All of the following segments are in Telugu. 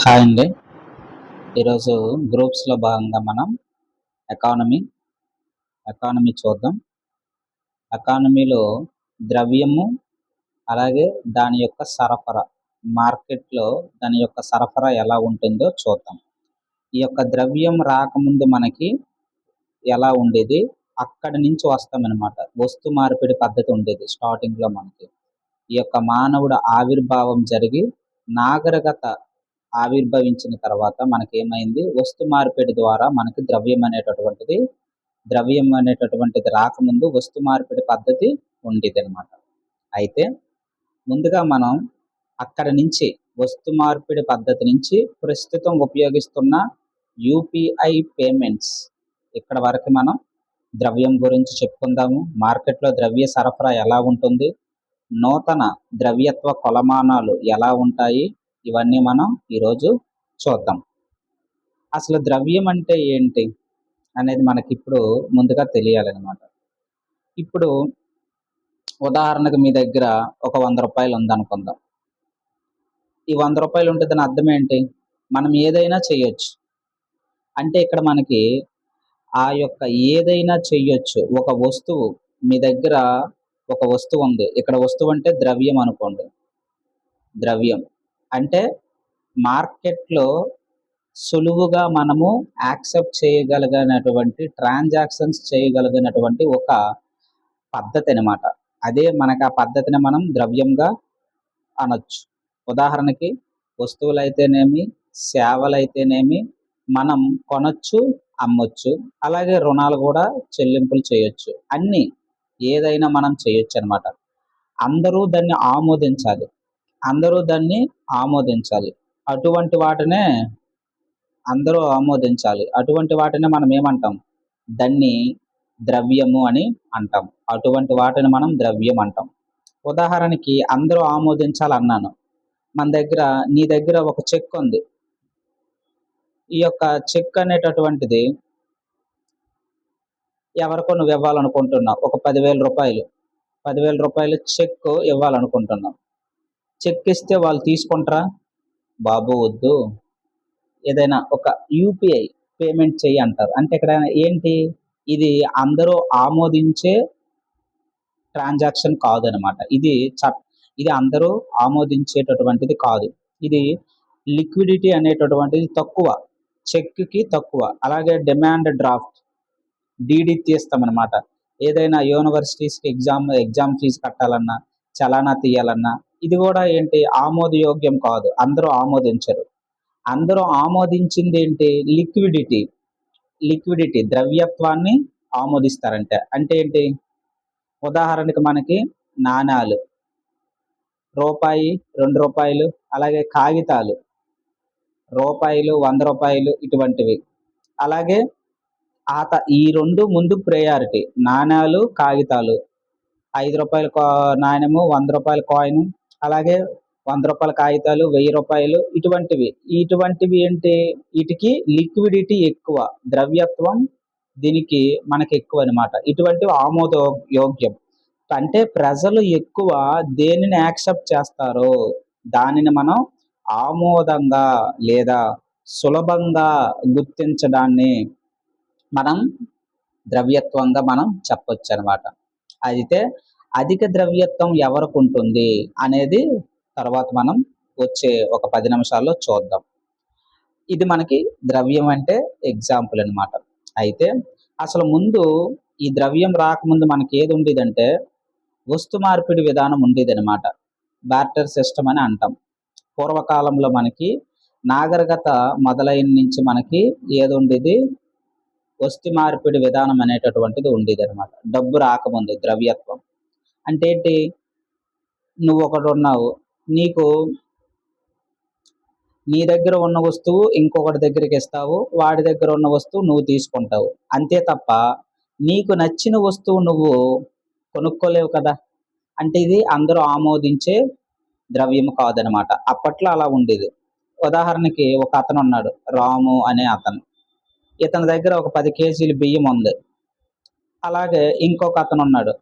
హాయ్ అండి. ఈరోజు గ్రూప్స్‌లో భాగంగా మనం ఎకానమీ, ఎకానమీ చూద్దాం. ఎకానమీలో ద్రవ్యము, అలాగే దాని యొక్క సరఫరా, మార్కెట్‌లో దాని యొక్క సరఫరా ఎలా ఉంటుందో చూద్దాం. ఈ యొక్క ద్రవ్యం రాకముందు మనకి ఎలా ఉండేది? అక్కడి నుంచి వస్తామనమాట. వస్తు మార్పిడి పద్ధతి ఉండేది స్టార్టింగ్‌లో మనకి. ఈ యొక్క మానవుడు ఆవిర్భావం జరిగి నాగరికత ఆవిర్భవించిన తర్వాత మనకేమైంది? వస్తు మార్పిడి ద్వారా మనకి ద్రవ్యం అనేటటువంటిది రాకముందు వస్తు మార్పిడి పద్ధతి ఉండేదనమాట. అయితే ముందుగా మనం అక్కడి నుంచి వస్తు మార్పిడి పద్ధతి నుంచి ప్రస్తుతం ఉపయోగిస్తున్న యూపీఐ పేమెంట్స్ ఇక్కడ వరకు మనం ద్రవ్యం గురించి చెప్పుకుందాము. మార్కెట్‌లో ద్రవ్య సరఫరా ఎలా ఉంటుంది? నూతన ద్రవ్యత్వ కొలమానాలు ఎలా ఉంటాయి? ఇవన్నీ మనం ఈరోజు చూద్దాం. అసలు ద్రవ్యం అంటే ఏంటి? అనేది మనకిప్పుడు ముందుగా తెలియాలనమాట. ఇప్పుడు ఉదాహరణకు మీ దగ్గర ఒక రూ. 100 ఉందనుకుందాం. ఈ రూ. 100 ఉంటే దాని అర్థం ఏంటి? మనం ఏదైనా చేయొచ్చు. అంటే ఇక్కడ మనకి ఆ యొక్క ఏదైనా చెయ్యొచ్చు. ఒక వస్తువు మీ దగ్గర ఒక వస్తువు ఉంది. ఇక్కడ వస్తువు అంటే ద్రవ్యం అనుకోండి. ద్రవ్యం. అంటే మార్కెట్‌లో సులువుగా మనము యాక్సెప్ట్ చేయగలిగినటువంటి ట్రాన్సాక్షన్స్ చేయగలిగినటువంటి ఒక పద్ధతి అనమాట. అదే మనకు ఆ పద్ధతిని మనం ద్రవ్యంగా అనొచ్చు. ఉదాహరణకి వస్తువులైతేనేమి, సేవలైతేనేమి మనం కొనొచ్చు, అమ్మొచ్చు. అలాగే రుణాలు కూడా చెల్లింపులు చేయొచ్చు. అన్నీ ఏదైనా మనం చేయొచ్చనమాట. అందరూ దాన్ని ఆమోదించాలి. అందరూ దాన్ని ఆమోదించాలి. అటువంటి వాటినే అందరూ ఆమోదించాలి. అటువంటి వాటిని మనం ఏమంటాం? దాన్ని ద్రవ్యము అని అంటాం. అటువంటి వాటిని మనం ద్రవ్యం అంటాం. ఉదాహరణకి అందరూ ఆమోదించాలన్నాను. నీ దగ్గర ఒక చెక్ ఉంది. ఈ యొక్క చెక్ అనేటటువంటిది ఎవరికో నువ్వు ఇవ్వాలనుకుంటున్నావు. ఒక రూ. 10,000 రూ. 10,000 చెక్ ఇవ్వాలనుకుంటున్నావు. చెక్ ఇస్తే వాళ్ళు తీసుకుంటారా? బాబు వద్దు. ఏదైనా ఒక యూపీఐ పేమెంట్ చెయ్యి అంటారు. అంటే ఇక్కడ ఏంటి? ఇది అందరూ ఆమోదించే ట్రాన్సాక్షన్ కాదనమాట. ఇది అందరూ ఆమోదించేటటువంటిది కాదు. ఇది లిక్విడిటీ అనేటటువంటిది తక్కువ. చెక్‌కి తక్కువ. అలాగే డిమాండ్ డ్రాఫ్ట్ డీడీ తీస్తామనమాట. ఏదైనా యూనివర్సిటీస్‌కి ఎగ్జామ్ ఫీజు కట్టాలన్నా, చలానా తీయాలన్నా ఇది కూడా ఏంటి? ఆమోదయోగ్యం కాదు. అందరూ ఆమోదించరు. అందరూ ఆమోదించిందేంటి? లిక్విడిటీ ద్రవ్యత్వాన్ని ఆమోదిస్తారంట. అంటే ఏంటి? ఉదాహరణకి మనకి నాణాలు రూపాయి, రూ. 2 అలాగే కాగితాలు రూపాయలు, రూ. 100 ఇటువంటివి. అలాగే ఈ 2 ముందు ప్రయారిటీ. నాణాలు, కాగితాలు. రూ. 5 నాణెము, రూ. 100 కాయిను, అలాగే రూ. 100 కాగితాలు, రూ. 1000 ఇటువంటివి. ఇటువంటివి ఏంటి? వీటికి లిక్విడిటీ ఎక్కువ. ద్రవ్యత్వం దీనికి మనకి ఎక్కువనమాట. ఇటువంటివి ఆమోదయోగ్యం. అంటే ప్రజలు ఎక్కువ దేనిని యాక్సెప్ట్ చేస్తారో దానిని మనం ఆమోదంగా లేదా సులభంగా గుర్తించడాన్ని మనం ద్రవ్యత్వంగా మనం చెప్పొచ్చనమాట. అయితే అధిక ద్రవ్యత్వం ఎవరికుంటుంది అనేది తర్వాత మనం వచ్చే ఒక 10 నిమిషాల్లో చూద్దాం. ఇది మనకి ద్రవ్యం అంటే ఎగ్జాంపుల్ అనమాట. అయితే అసలు ముందు ఈ ద్రవ్యం రాకముందు మనకి ఏది ఉండేదంటే వస్తు మార్పిడి విధానం ఉండేదనమాట. బార్టర్ సిస్టమ్ అని అంటాం. పూర్వకాలంలో మనకి నాగరికత మొదలైన నుంచి మనకి ఏది ఉండేది? వస్తు మార్పిడి విధానం అనేటటువంటిది ఉండేదనమాట. డబ్బు రాకముందు ద్రవ్యత్వం. అంటే ఏంటి? నువ్వు ఒకడున్నావు. నీ దగ్గర ఉన్న వస్తువు ఇంకొకటి దగ్గరికి ఇస్తావు. వాడి దగ్గర ఉన్న వస్తువు నువ్వు తీసుకుంటావు. అంతే తప్ప నీకు నచ్చిన వస్తువు నువ్వు కొనుక్కోలేవు కదా! అంటే ఇది అందరూ ఆమోదించే ద్రవ్యం కాదనమాట. అప్పట్లో అలా ఉండేది. ఉదాహరణకి ఒక అతనున్నాడు. రాము అనే అతను. ఇతని దగ్గర ఒక 10 కేజీలు బియ్యం ఉంది. అలాగే ఇంకొక అతనున్నాడు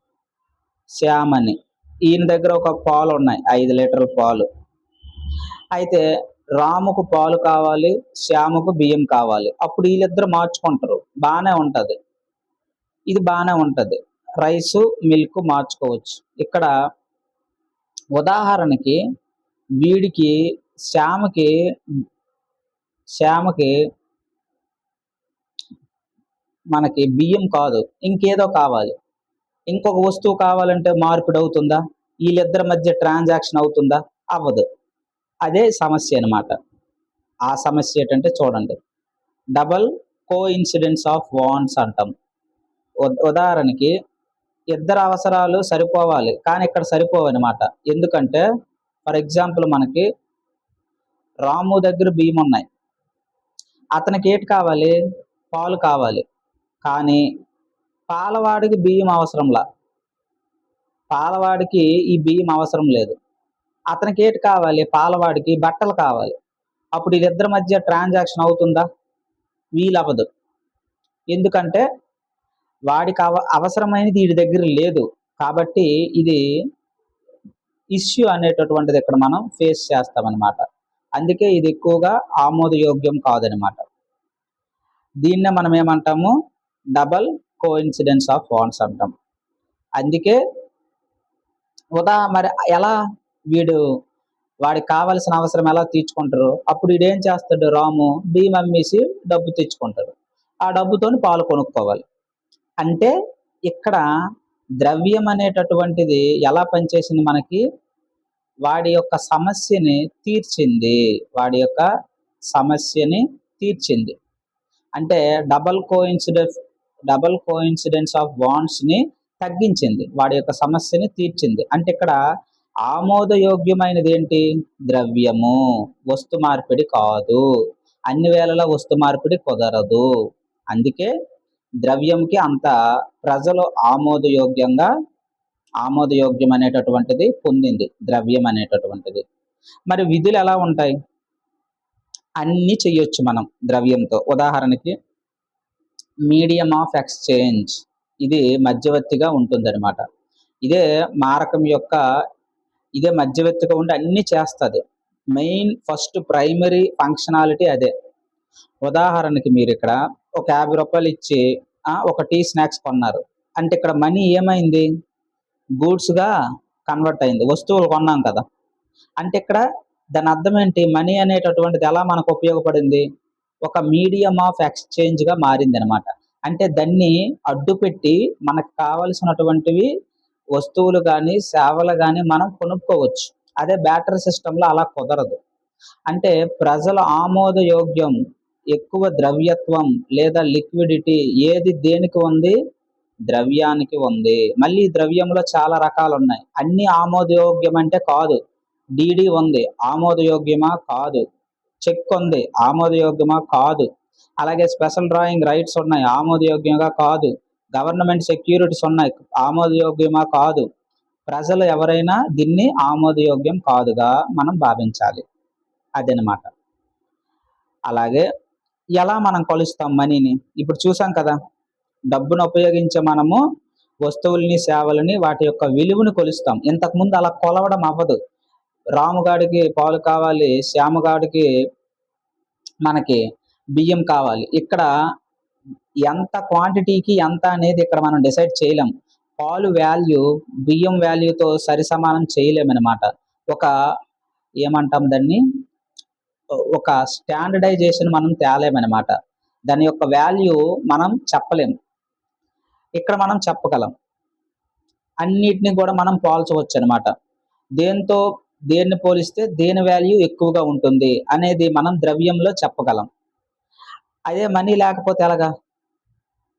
శ్యామ్ అని. ఈయన దగ్గర ఒక పాలున్నాయి. 5 లీటర్ల పాలు. అయితే రాముకు పాలు కావాలి, శ్యామకు బియ్యం కావాలి. అప్పుడు వీళ్ళిద్దరు మార్చుకుంటారు. బానే ఉంటది. ఇది బానే ఉంటది. రైసు, మిల్క్ మార్చుకోవచ్చు. ఇక్కడ ఉదాహరణకి వీడికి శ్యామకి శ్యామకి మనకి బియ్యం కాదు, ఇంకేదో కావాలి. ఇంకొక వస్తువు కావాలంటే మార్పిడి అవుతుందా? వీళ్ళిద్దరి మధ్య ట్రాన్సాక్షన్ అవుతుందా? అవ్వదు. అదే సమస్య అనమాట. ఆ సమస్య ఏంటంటే చూడండి, double co incidence of wands అంటాం. ఉదాహరణకి ఇద్దరు అవసరాలు సరిపోవాలి, కానీ ఇక్కడ సరిపోవన్నమాట. ఎందుకంటే ఫర్ ఎగ్జాంపుల్ మనకి రాము దగ్గర బియ్యం ఉన్నాయి, అతనికి ఏంటి కావాలి? పాలు కావాలి. కానీ పాలవాడికి బియ్యం అవసరంలా, పాలవాడికి ఈ బియ్యం అవసరం లేదు. అతనికి ఏంటి కావాలి? పాలవాడికి బట్టలు కావాలి. అప్పుడు వీళ్ళిద్దరి మధ్య ట్రాన్సాక్షన్ అవుతుందా? వీలవ్వదు. ఎందుకంటే వాడికి అవసరమైనది వీడి దగ్గర లేదు. కాబట్టి ఇది ఇష్యూ అనేటటువంటిది ఇక్కడ మనం ఫేస్ చేస్తామన్నమాట. అందుకే ఇది ఎక్కువగా ఆమోదయోగ్యం కాదనమాట. దీన్నే మనం ఏమంటాము? డబల్ కోఇన్సిడెన్స్ ఆఫ్ వాంట్స్ అంటాం. అందుకే మరి ఎలా వాడికి కావాల్సిన అవసరం ఎలా తీర్చుకుంటారు? అప్పుడు వీడేం చేస్తాడు? రాము బియ్యం అమ్మేసి డబ్బు తెచ్చుకుంటాడు. ఆ డబ్బుతోని పాలు కొనుక్కోవాలి. అంటే ఇక్కడ ద్రవ్యం అనేటటువంటిది ఎలా పనిచేసింది? మనకి వాడి యొక్క సమస్యని తీర్చింది. వాడి యొక్క సమస్యని తీర్చింది. అంటే డబల్ కోఇన్సిడెన్స్ ఆఫ్ వాంట్స్ ని తగ్గించింది, వాడి యొక్క సమస్యని తీర్చింది. అంటే ఇక్కడ ఆమోదయోగ్యమైనది ఏంటి? ద్రవ్యము, వస్తు మార్పిడి కాదు. అన్ని వేళలా వస్తు మార్పిడి కుదరదు. అందుకే ద్రవ్యంకి అంత ప్రజలు ఆమోదయోగ్యం అనేటటువంటిది పొందింది ద్రవ్యం అనేటటువంటిది. మరి విధులు ఎలా ఉంటాయి? అన్ని చెయ్యొచ్చు మనం ద్రవ్యంతో. ఉదాహరణకి మీడియం ఆఫ్ ఎక్స్చేంజ్, ఇది మధ్యవర్తిగా ఉంటుందన్నమాట. ఇదే మారకం యొక్క ఇదే మధ్యవర్తిగా ఉండి అన్ని చేస్తుంది. మెయిన్ ఫస్ట్ ప్రైమరీ ఫంక్షనాలిటీ అదే. ఉదాహరణకి మీరు ఇక్కడ ఒక 50 రూపాయలు ఇచ్చి ఒక టీ స్నాక్స్ కొన్నారు అంటే ఇక్కడ మనీ ఏమైంది? గూడ్స్గా కన్వర్ట్ అయింది. వస్తువులు కొన్నాం కదా. అంటే ఇక్కడ దాని అర్థం ఏంటి? మనీ అనేటటువంటిది ఎలా మనకు ఉపయోగపడింది? ఒక మీడియం ఆఫ్ ఎక్స్చేంజ్గా మారింది అనమాట. అంటే దాన్ని అడ్డుపెట్టి మనకు కావలసినటువంటివి వస్తువులు కానీ సేవలు కానీ మనం కొనుక్కోవచ్చు. అదే బ్యాటరీ సిస్టంలో అలా కుదరదు. అంటే ప్రజల ఆమోదయోగ్యం, ఎక్కువ ద్రవ్యత్వం లేదా లిక్విడిటీ ఏది దేనికి ఉంది? ద్రవ్యానికి ఉంది. మళ్ళీ ద్రవ్యంలో చాలా రకాలు ఉన్నాయి. అన్ని ఆమోదయోగ్యం అంటే కాదు. డిడి ఉంది, ఆమోదయోగ్యమా? కాదు. చెక్ ఉంది, ఆమోదయోగ్యమా? కాదు. అలాగే స్పెషల్ డ్రాయింగ్ రైట్స్ ఉన్నాయి, ఆమోదయోగ్యంగా కాదు. గవర్నమెంట్ సెక్యూరిటీస్ ఉన్నాయి, ఆమోదయోగ్యమా? కాదు. ప్రజలు ఎవరైనా దీన్ని ఆమోదయోగ్యం కాదుగా మనం భావించాలి. అదనమాట. అలాగే ఎలా మనం కొలుస్తాం మనీని? ఇప్పుడు చూసాం కదా, డబ్బును ఉపయోగించే మనము వస్తువుల్ని, సేవలని, వాటి యొక్క విలువను కొలుస్తాం. ఇంతకుముందు అలా కొలవడం అవ్వదు. రాముగాడికి పాలు కావాలి, శ్యామగాడికి మనకి బియ్యం కావాలి. ఇక్కడ ఎంత క్వాంటిటీకి ఎంత అనేది ఇక్కడ మనం డిసైడ్ చేయలేం. పాలు వాల్యూ బియ్యం వాల్యూతో సరిసమానం చేయలేమన్నమాట. ఏమంటాం దాన్ని? ఒక స్టాండర్డైజేషన్ మనం తేలేమన్నమాట. దాని యొక్క వాల్యూ మనం చెప్పలేం. ఇక్కడ మనం చెప్పగలం. అన్నిటిని కూడా మనం పోల్చవచ్చు అనమాట. దేన్ని పోలిస్తే దేని వాల్యూ ఎక్కువగా ఉంటుంది అనేది మనం ద్రవ్యంలో చెప్పగలం. అదే మనీ లేకపోతే ఎలాగా?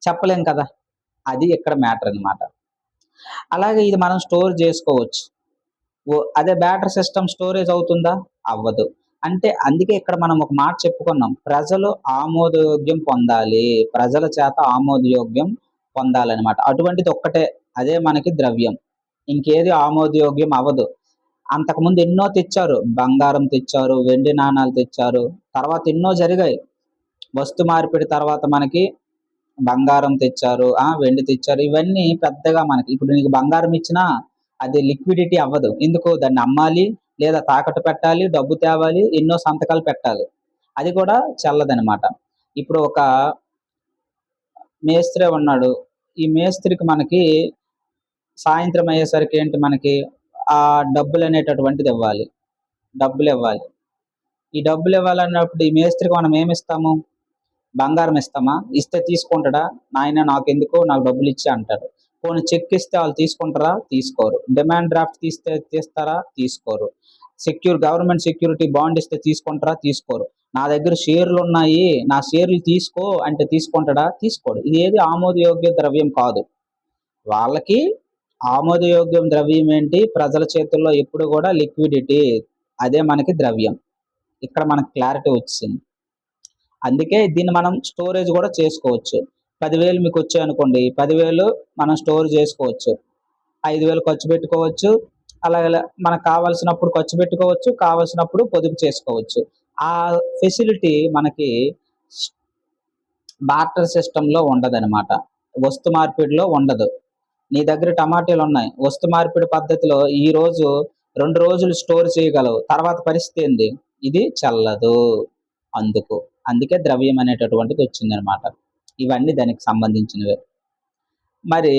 చెప్పలేం కదా. అది ఇక్కడ మ్యాటర్ అనమాట. అలాగే ఇది మనం స్టోర్ చేసుకోవచ్చు. అదే బ్యాటరీ సిస్టమ్ స్టోరేజ్ అవుతుందా? అవ్వదు. అంటే అందుకే ఇక్కడ మనం ఒక మాట చెప్పుకున్నాం, ప్రజలు ఆమోదయోగ్యం పొందాలి, ప్రజల చేత ఆమోదయోగ్యం పొందాలన్నమాట. అటువంటిది ఒక్కటే, అదే మనకి ద్రవ్యం. ఇంకేది ఆమోదయోగ్యం అవ్వదు. అంతకుముందు ఎన్నో తెచ్చారు, బంగారం తెచ్చారు, వెండి నాణాలు తెచ్చారు, తర్వాత ఎన్నో జరిగాయి. వస్తు మార్పిడి తర్వాత మనకి బంగారం తెచ్చారు, వెండి తెచ్చారు. ఇవన్నీ పెద్దగా మనకి ఇప్పుడు నీకు బంగారం ఇచ్చినా అది లిక్విడిటీ అవ్వదు. ఎందుకు? దాన్ని అమ్మాలి, లేదా తాకట్టు పెట్టాలి, డబ్బు తేవాలి, ఎన్నో సంతకాలు పెట్టాలి. అది కూడా చెల్లదనమాట. ఇప్పుడు ఒక మేస్త్రి ఉన్నాడు. ఈ మేస్త్రికి మనకి సాయంత్రం అయ్యేసరికి ఏంటి మనకి ఆ డబ్బులనేటటువంటిది ఇవ్వాలి. డబ్బులివ్వాలి. ఈ డబ్బులివ్వాలన్నప్పుడు ఈ మేస్త్రికి మనం ఏమిస్తాము? బంగారం ఇస్తామా? ఇస్తే తీసుకుంటాడా? నాయనా నాకెందుకు, నాకు డబ్బులిచ్చేయి అంటాడు. పోనీ చెక్ ఇస్తే వాళ్ళు తీసుకుంటారా? తీసుకోరు. డిమాండ్ డ్రాఫ్ట్ తీస్తారా? తీసుకోరు. గవర్నమెంట్ సెక్యూరిటీ బాండ్ ఇస్తే తీసుకుంటారా? తీసుకోరు. నా దగ్గర షేర్లున్నాయి, నా షేర్లు తీసుకో అంటే తీసుకుంటాడా? తీసుకోడు. ఇది ఏది ఆమోదయోగ్య ద్రవ్యం కాదు. వాళ్ళకి ఆమోదయోగ్యం ద్రవ్యం ఏంటి? ప్రజల చేతుల్లో ఎప్పుడు కూడా లిక్విడిటీ. అదే మనకి ద్రవ్యం. ఇక్కడ మనకు క్లారిటీ వచ్చింది. అందుకే దీన్ని మనం స్టోరేజ్ కూడా చేసుకోవచ్చు. 10,000 మీకు వచ్చాయనుకోండి, 10,000 మనం స్టోర్ చేసుకోవచ్చు. 5,000 ఖర్చు పెట్టుకోవచ్చు. అలాగే మనకు కావాల్సినప్పుడు ఖర్చు పెట్టుకోవచ్చు, కావాల్సినప్పుడు పొదుపు చేసుకోవచ్చు. ఆ ఫెసిలిటీ మనకి బార్టర్ సిస్టంలో ఉండదనమాట. వస్తు మార్పిడిలో ఉండదు. నీ దగ్గర టమాటాలు ఉన్నాయి, వస్తు మార్పిడి పద్ధతిలో ఈ రోజు 2 రోజులు స్టోర్ చేయగలవు, తర్వాత పరిస్థితి ఏంది? ఇది చెల్లదు. అందుకే ద్రవ్యం అనేటటువంటిది వచ్చిందనమాట. ఇవన్నీ దానికి సంబంధించినవే. మరి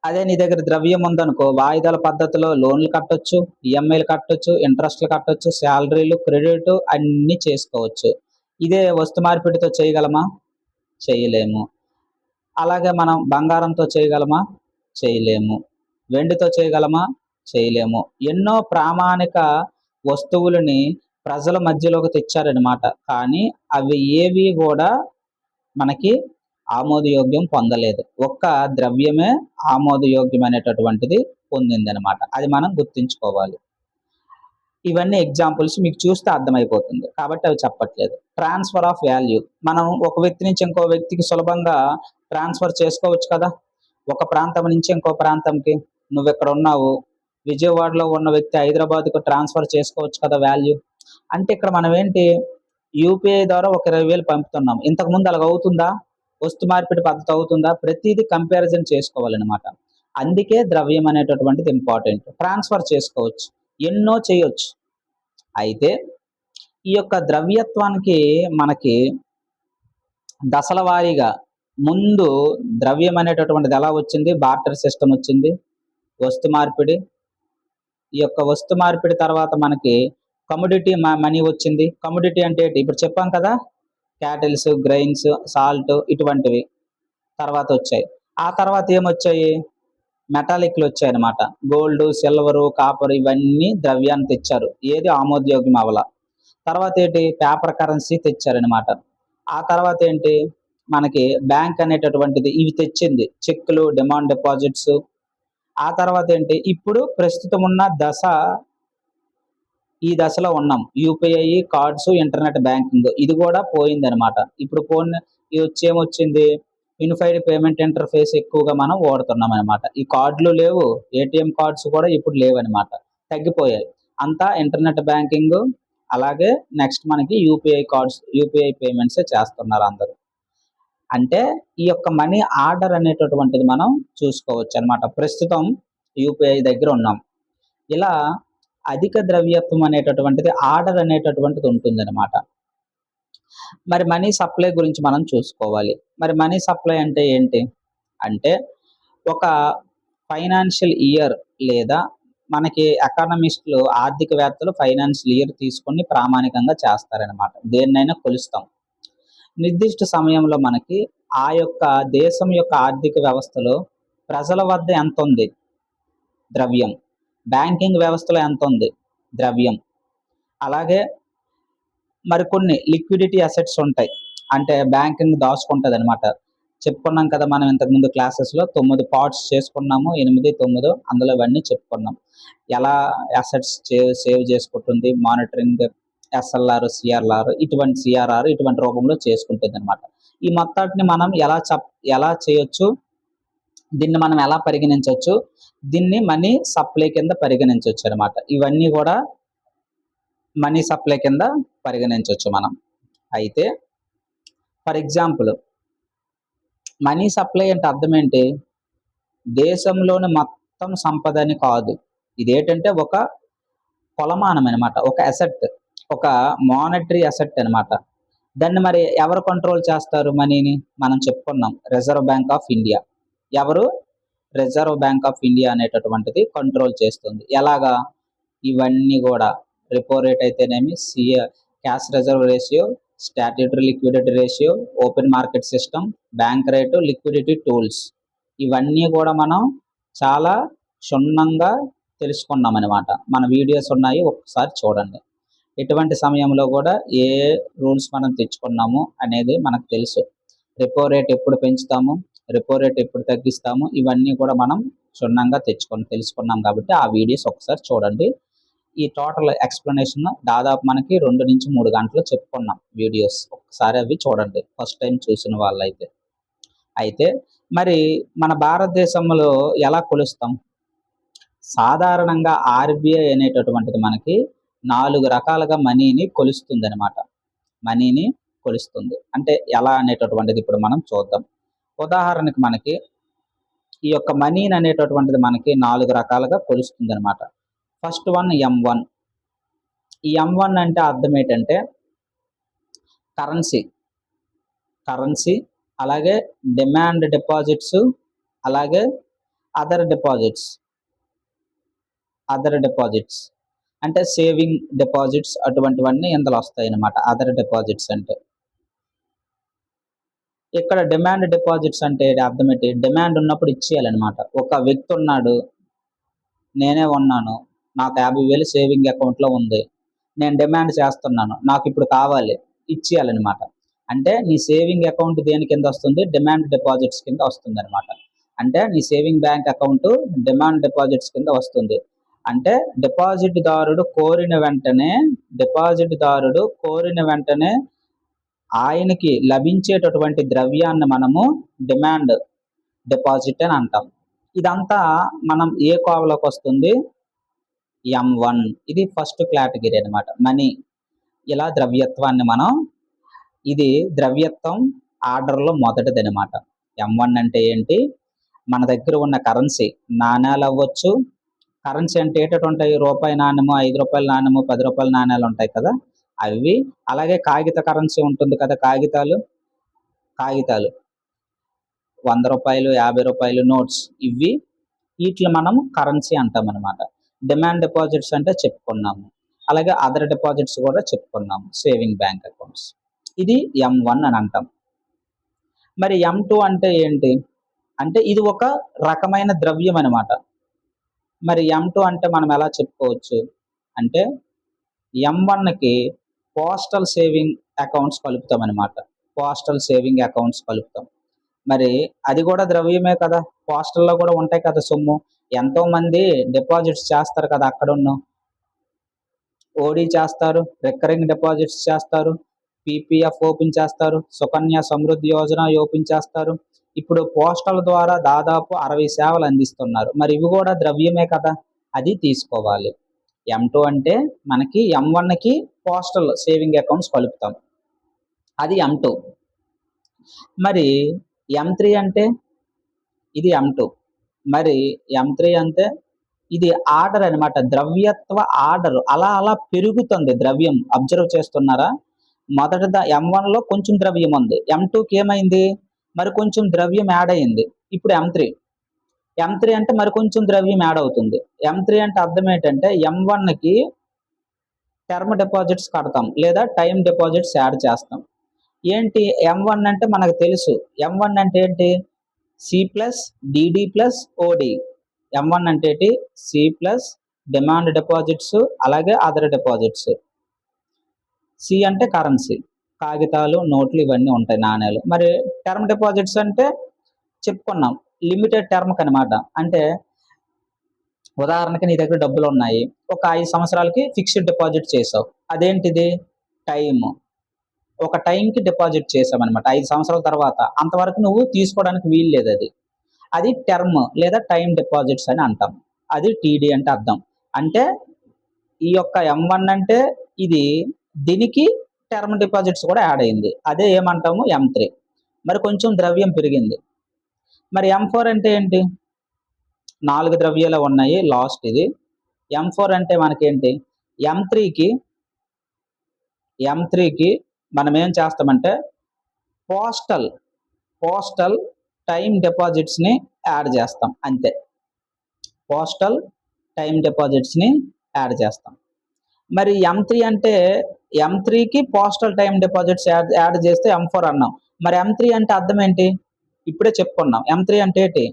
అదే నీ దగ్గర ద్రవ్యం ఉందనుకో, వాయిదాల పద్ధతిలో లోన్లు కట్టొచ్చు, ఈఎంఐలు కట్టొచ్చు, ఇంట్రెస్ట్లు కట్టొచ్చు, శాలరీలు, క్రెడిట్ అన్నీ చేసుకోవచ్చు. ఇదే వస్తు మార్పిడితో చేయగలమా? చేయలేము. అలాగే మనం బంగారంతో చేయగలమా? చేయలేము. వెండితో చేయగలమా? చేయలేము. ఎన్నో ప్రామాణిక వస్తువులని ప్రజల మధ్యలోకి తెచ్చారనమాట. కానీ అవి ఏవి కూడా మనకి ఆమోదయోగ్యం పొందలేదు. ఒక్క ద్రవ్యమే ఆమోదయోగ్యం అనేటటువంటిది పొందిందనమాట. అది మనం గుర్తుంచుకోవాలి. ఇవన్నీ ఎగ్జాంపుల్స్ మీకు చూస్తే అర్థమైపోతుంది. కాబట్టి అవి చెప్పట్లేదు. Transfer of value. మనం ఒక వ్యక్తి నుంచి ఇంకో వ్యక్తికి సులభంగా ట్రాన్స్ఫర్ చేసుకోవచ్చు కదా. ఒక ప్రాంతం నుంచి ఇంకో ప్రాంతంకి. నువ్వెక్కడ ఉన్నావు, విజయవాడలో ఉన్న వ్యక్తి హైదరాబాద్కు ట్రాన్స్ఫర్ చేసుకోవచ్చు కదా వాల్యూ. అంటే ఇక్కడ మనం ఏంటి, యూపీఐ ద్వారా ఒక 20,000 పంపుతున్నాం. ఇంతకుముందు అలాగ అవుతుందా? వస్తు మార్పిడి పద్ధతి అవుతుందా? ప్రతిదీ కంపారిజన్ చేసుకోవాలన్నమాట. అందుకే ద్రవ్యం అనేటటువంటిది ఇంపార్టెంట్. ట్రాన్స్ఫర్ చేసుకోవచ్చు, ఎన్నో చేయొచ్చు. అయితే ఈ యొక్క ద్రవ్యత్వానికి మనకి దశల వారీగా ముందు ద్రవ్యం అనేటటువంటిది ఎలా వచ్చింది? బార్టర్ సిస్టమ్ వచ్చింది, వస్తు మార్పిడి. ఈ యొక్క వస్తు మార్పిడి తర్వాత మనకి కమోడిటీ మనీ వచ్చింది. కమోడిటీ అంటే ఇప్పుడు చెప్పాం కదా, క్యాటిల్స్, గ్రెయిన్స్, సాల్ట్ ఇటువంటివి తర్వాత వచ్చాయి. ఆ తర్వాత ఏమొచ్చాయి? మెటాలిక్లు వచ్చాయి అనమాట. గోల్డ్, సిల్వరు, కాపర్ ఇవన్నీ ద్రవ్యాన్ని తెచ్చారు. ఏది ఆమోదయోగ్యం అవల. తర్వాత ఏంటి? పేపర్ కరెన్సీ తెచ్చారనమాట. ఆ తర్వాత ఏంటి? మనకి బ్యాంక్ అనేటటువంటిది ఇవి తెచ్చింది. చెక్కులు, డిమాండ్ డిపాజిట్స్. ఆ తర్వాత ఏంటి? ఇప్పుడు ప్రస్తుతం ఉన్న దశ, ఈ దశలో ఉన్నాం. యూపీఐ, కార్డ్స్, ఇంటర్నెట్ బ్యాంకింగ్ ఇది కూడా పోయిందనమాట. ఇప్పుడు ఇది ఏమొచ్చింది? యూనిఫైడ్ పేమెంట్ ఇంటర్ఫేస్ ఎక్కువగా మనం వాడుతున్నాం అనమాట. ఈ కార్డులు లేవు, ఏటీఎం కార్డ్స్ కూడా ఇప్పుడు లేవనమాట, తగ్గిపోయాయి. అంతా ఇంటర్నెట్ బ్యాంకింగ్, అలాగే నెక్స్ట్ మనకి యూపీఐ కార్డ్స్, యూపీఐ పేమెంట్సే చేస్తున్నారు అందరూ. అంటే ఈ యొక్క మనీ ఆర్డర్ అనేటటువంటిది మనం చూసుకోవచ్చు అనమాట. ప్రస్తుతం యూపీఐ దగ్గర ఉన్నాం. ఇలా అధిక ద్రవ్యత్వం అనేటటువంటిది, ఆర్డర్ అనేటటువంటిది ఉంటుందన్నమాట. మరి మనీ సప్లై గురించి మనం చూసుకోవాలి. మరి మనీ సప్లై అంటే ఏంటి? అంటే ఒక ఫైనాన్షియల్ ఇయర్ లేదా మనకి ఎకానమిస్టులు, ఆర్థికవేత్తలు ఫైనాన్షియల్ ఇయర్ తీసుకొని ప్రామాణికంగా చేస్తారనమాట. దేన్నైనా కొలుస్తాం. నిర్దిష్ట సమయంలో మనకి ఆ యొక్క దేశం యొక్క ఆర్థిక వ్యవస్థలో ప్రజల వద్ద ఎంత ఉంది? ద్రవ్యం. బ్యాంకింగ్ వ్యవస్థలో ఎంత ఉంది? ద్రవ్యం. అలాగే మరికొన్ని లిక్విడిటీ అసెట్స్ ఉంటాయి. అంటే బ్యాంకింగ్ దాచుకుంటుంది అనమాట. చెప్పుకున్నాం కదా మనం ఇంతకుముందు క్లాసెస్లో 9 పార్ట్స్ చేసుకున్నాము, 8, 9 అందులో ఇవన్నీ చెప్పుకున్నాం. ఎలా అసెట్స్ సేవ్ చేసుకుంటుంది, మానిటరింగ్, ఎస్ఎల్ఆర్, సిఆర్ఆర్ ఇటువంటి రూపంలో చేసుకుంటుంది అనమాట. ఈ మొత్తాన్ని మనం ఎలా చేయొచ్చు, దీన్ని మనం ఎలా పరిగణించవచ్చు? దీన్ని మనీ సప్లై కింద పరిగణించవచ్చు అనమాట. ఇవన్నీ కూడా మనీ సప్లై కింద పరిగణించవచ్చు మనం. అయితే ఫర్ ఎగ్జాంపుల్, మనీ సప్లై అంటే అర్థం ఏంటి? దేశంలోని మొత్తం సంపదని కాదు, ఇదేంటంటే ఒక కొలమానం అనమాట, ఒక అసెట్, ఒక మానిటరీ అసెట్ అనమాట. దాన్ని మరి ఎవరు కంట్రోల్ చేస్తారు మనీని? మనం చెప్పుకున్నాం, రిజర్వ్ బ్యాంక్ ఆఫ్ ఇండియా. ఎవరు? రిజర్వ్ బ్యాంక్ ఆఫ్ ఇండియా అనేటటువంటిది కంట్రోల్ చేస్తుంది. ఎలాగా? ఇవన్నీ కూడా రెపో రేట్ అయితేనేమి, cash reserve ratio, statutory liquidity ratio, open market system, bank rate, liquidity tools, ఇవన్నీ కూడా మనం చాలా క్షుణ్ణంగా తెలుసుకున్నాం అనమాట. మన వీడియోస్ ఉన్నాయి, ఒకసారి చూడండి. ఎటువంటి సమయంలో కూడా ఏ రూల్స్ మనం తెచ్చుకున్నాము అనేది మనకు తెలుసు. రెపో రేట్ ఎప్పుడు పెంచుతాము, రెపో రేట్ ఎప్పుడు తగ్గిస్తాము, ఇవన్నీ కూడా మనం క్షుణ్ణంగా తెలుసుకున్నాం కాబట్టి ఆ వీడియోస్ ఒకసారి చూడండి. ఈ టోటల్ ఎక్స్ప్లెనేషన్ దాదాపు మనకి 2 నుంచి 3 గంటలు చెప్పుకున్నాం వీడియోస్. ఒకసారి అవి చూడండి ఫస్ట్ టైం చూసిన వాళ్ళైతే. అయితే మరి మన భారతదేశంలో ఎలా కొలుస్తాం? సాధారణంగా ఆర్బీఐ అనేటటువంటిది మనకి 4 రకాలుగా మనీని కొలుస్తుందనమాట. మనీని కొలుస్తుంది. అంటే ఎలా అనేటటువంటిది ఇప్పుడు మనం చూద్దాం. ఉదాహరణకి మనకి ఈ యొక్క మనీని అనేటటువంటిది మనకి 4 రకాలుగా కొలుస్తుందనమాట. First one M1. ఈ M1 అంటే అర్థం ఏంటంటే కరెన్సీ, అలాగే డిమాండ్ డిపాజిట్స్, అలాగే అదర్ డిపాజిట్స్ అంటే సేవింగ్ డిపాజిట్స్, అటువంటివన్నీ ఇందులో వస్తాయి అన్నమాట. అదర్ డిపాజిట్స్ అంటే ఇక్కడ డిమాండ్ డిపాజిట్స్ అంటే అర్థం ఏంటి? డిమాండ్ ఉన్నప్పుడు ఇచ్చేయాలన్నమాట. ఒక వ్యక్తి ఉన్నాడు, నేనే ఉన్నాను, నాకు 50,000 సేవింగ్ అకౌంట్లో ఉంది, నేను డిమాండ్ చేస్తున్నాను, నాకు ఇప్పుడు కావాలి, ఇచ్చేయాలన్నమాట. అంటే నీ సేవింగ్ అకౌంట్ దేని కింద వస్తుంది? డిమాండ్ డిపాజిట్స్ కింద వస్తుంది అనమాట. అంటే నీ saving bank account demand deposits కింద వస్తుంది. అంటే డిపాజిట్దారుడు కోరిన వెంటనే ఆయనకి లభించేటటువంటి ద్రవ్యాన్ని మనము డిమాండ్ డిపాజిట్ అని అంటాం. ఇదంతా మనం ఏ కోవలోకి వస్తుంది? M1. ఇది ఫస్ట్ కేటగిరీ అనమాట. మనీ, ఇలా ద్రవ్యత్వాన్ని మనం, ఇది ద్రవ్యత్వం ఆర్డర్లో మొదటిది అనమాట. M1 అంటే ఏంటి? మన దగ్గర ఉన్న కరెన్సీ, నాణ్యాలు అవ్వచ్చు. కరెన్సీ అంటే ఏంటంటే ఉంటాయి? రూపాయి నాణ్యము, 5 రూపాయల నాణ్యము, 10 రూపాయల నాణ్యాలు ఉంటాయి కదా, అవి. అలాగే కాగిత కరెన్సీ ఉంటుంది కదా, కాగితాలు 100 రూపాయలు, 50 రూపాయలు నోట్స్, ఇవి. వీటిని మనం కరెన్సీ అంటాం అనమాట. డిమాండ్ డిపాజిట్స్ అంటే చెప్పుకున్నాము. అలాగే అదర్ డిపాజిట్స్ కూడా చెప్పుకున్నాము, సేవింగ్ బ్యాంక్ అకౌంట్స్. ఇది M1 అని అంటాం. మరి M2 అంటే ఏంటి? అంటే ఇది ఒక రకమైన ద్రవ్యం అనమాట. మరి M2 అంటే మనం ఎలా చెప్పుకోవచ్చు అంటే, M1కి పోస్టల్ సేవింగ్ అకౌంట్స్ కలుపుతాం అనమాట. మరి అది కూడా ద్రవ్యమే కదా, పోస్టల్లో కూడా ఉంటాయి కదా సొమ్ము. ఎంతో మంది డిపాజిట్స్ చేస్తారు కదా, అక్కడున్న ఓడి చేస్తారు, రికరింగ్ డిపాజిట్స్ చేస్తారు, పీపీఎఫ్ ఓపెన్ చేస్తారు, సుకన్య సమృద్ధి యోజన ఓపెన్ చేస్తారు. ఇప్పుడు పోస్టల్ ద్వారా దాదాపు 60 సేవలు అందిస్తున్నారు. మరి ఇవి కూడా ద్రవ్యమే కదా, అది తీసుకోవాలి. M2 అంటే మనకి M1కి పోస్టల్ సేవింగ్ అకౌంట్స్ కలుపుతాం, అది M2. మరి M3 అంటే ఇది M2. మరి M3 అంటే ఇది ఆర్డర్ అనమాట, ద్రవ్యత్వ ఆర్డర్. అలా అలా పెరుగుతుంది ద్రవ్యం. అబ్జర్వ్ చేస్తున్నారా? మొదట M1లో కొంచెం ద్రవ్యం ఉంది, M2కి ఏమైంది? మరి కొంచెం ద్రవ్యం యాడ్ అయింది. ఇప్పుడు M3 అంటే మరి కొంచెం ద్రవ్యం యాడ్ అవుతుంది. M3 అంటే అర్థం ఏంటంటే M1కి టర్మ్ డిపాజిట్స్ కడతాం, లేదా టైం డిపాజిట్స్ యాడ్ చేస్తాం. ఏంటి M1 అంటే మనకు తెలుసు. M1 అంటే ఏంటి? C+DD+OD. M1 అంటే ఏంటి? C ప్లస్ డిమాండ్ డిపాజిట్స్, అలాగే అదర్ డిపాజిట్స్. C అంటే కరెన్సీ, కాగితాలు, నోట్లు, ఇవన్నీ ఉంటాయి, నాణ్యాలు. మరి టర్మ్ డిపాజిట్స్ అంటే చెప్పుకున్నాం, లిమిటెడ్ టర్మ్కి అనమాట. అంటే ఉదాహరణకి నీ దగ్గర డబ్బులు ఉన్నాయి, ఒక 5 సంవత్సరాలకి ఫిక్స్డ్ డిపాజిట్ చేసావు. అదేంటిది? టైం. ఒక టైంకి డిపాజిట్ చేసామన్నమాట, 5 సంవత్సరాల తర్వాత. అంతవరకు నువ్వు తీసుకోవడానికి వీలు లేదు. అది టర్మ్ లేదా టైం డిపాజిట్స్ అని అంటాం. అది టీడీ అంటే అర్థం. అంటే ఈ యొక్క M1 అంటే ఇది, దీనికి టర్మ్ డిపాజిట్స్ కూడా యాడ్ అయింది, అదే ఏమంటాము? M3. మరి కొంచెం ద్రవ్యం పెరిగింది. మరి M4 అంటే ఏంటి? 4 ద్రవ్యాలు ఉన్నాయి, లాస్ట్ ఇది. M4 అంటే మనకేంటి, M3కి M3కి మనం ఏం చేస్తామంటే పోస్టల్ పోస్టల్ టైమ్ డిపాజిట్స్ని యాడ్ చేస్తాం అంతే. పోస్టల్ టైమ్ డిపాజిట్స్ని యాడ్ చేస్తాం. మరి M3 అంటే M3కి పోస్టల్ టైమ్ డిపాజిట్స్ యాడ్ చేస్తే M4 అన్నాం. మరి M3 అంటే అర్థం ఏంటి, ఇప్పుడే చెప్పుకున్నాం. M3 అంటే ఏంటి,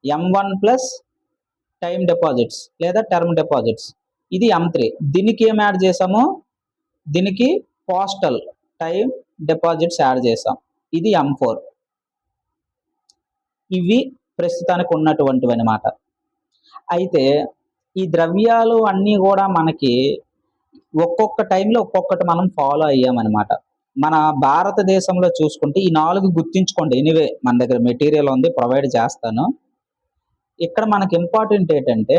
M1 ప్లస్ టైమ్ డిపాజిట్స్ లేదా టర్మ్ డిపాజిట్స్, ఇది M3. దీనికి ఏం యాడ్ చేసాము, దీనికి పోస్టల్ టైమ్ డిపాజిట్స్ యాడ్ చేసాం, ఇది M4. ఇవి ప్రస్తుతానికి ఉన్నటువంటివి అన్నమాట. అయితే ఈ ద్రవ్యాలు అన్నీ కూడా మనకి ఒక్కొక్క టైంలో ఒక్కొక్కటి మనం ఫాలో అయ్యామన్నమాట. మన భారతదేశంలో చూసుకుంటే ఈ 4 గుర్తించుకోండి. ఎనీవే మన దగ్గర మెటీరియల్ ఉంది, ప్రొవైడ్ చేస్తాను. ఇక్కడ మనకి ఇంపార్టెంట్ ఏంటంటే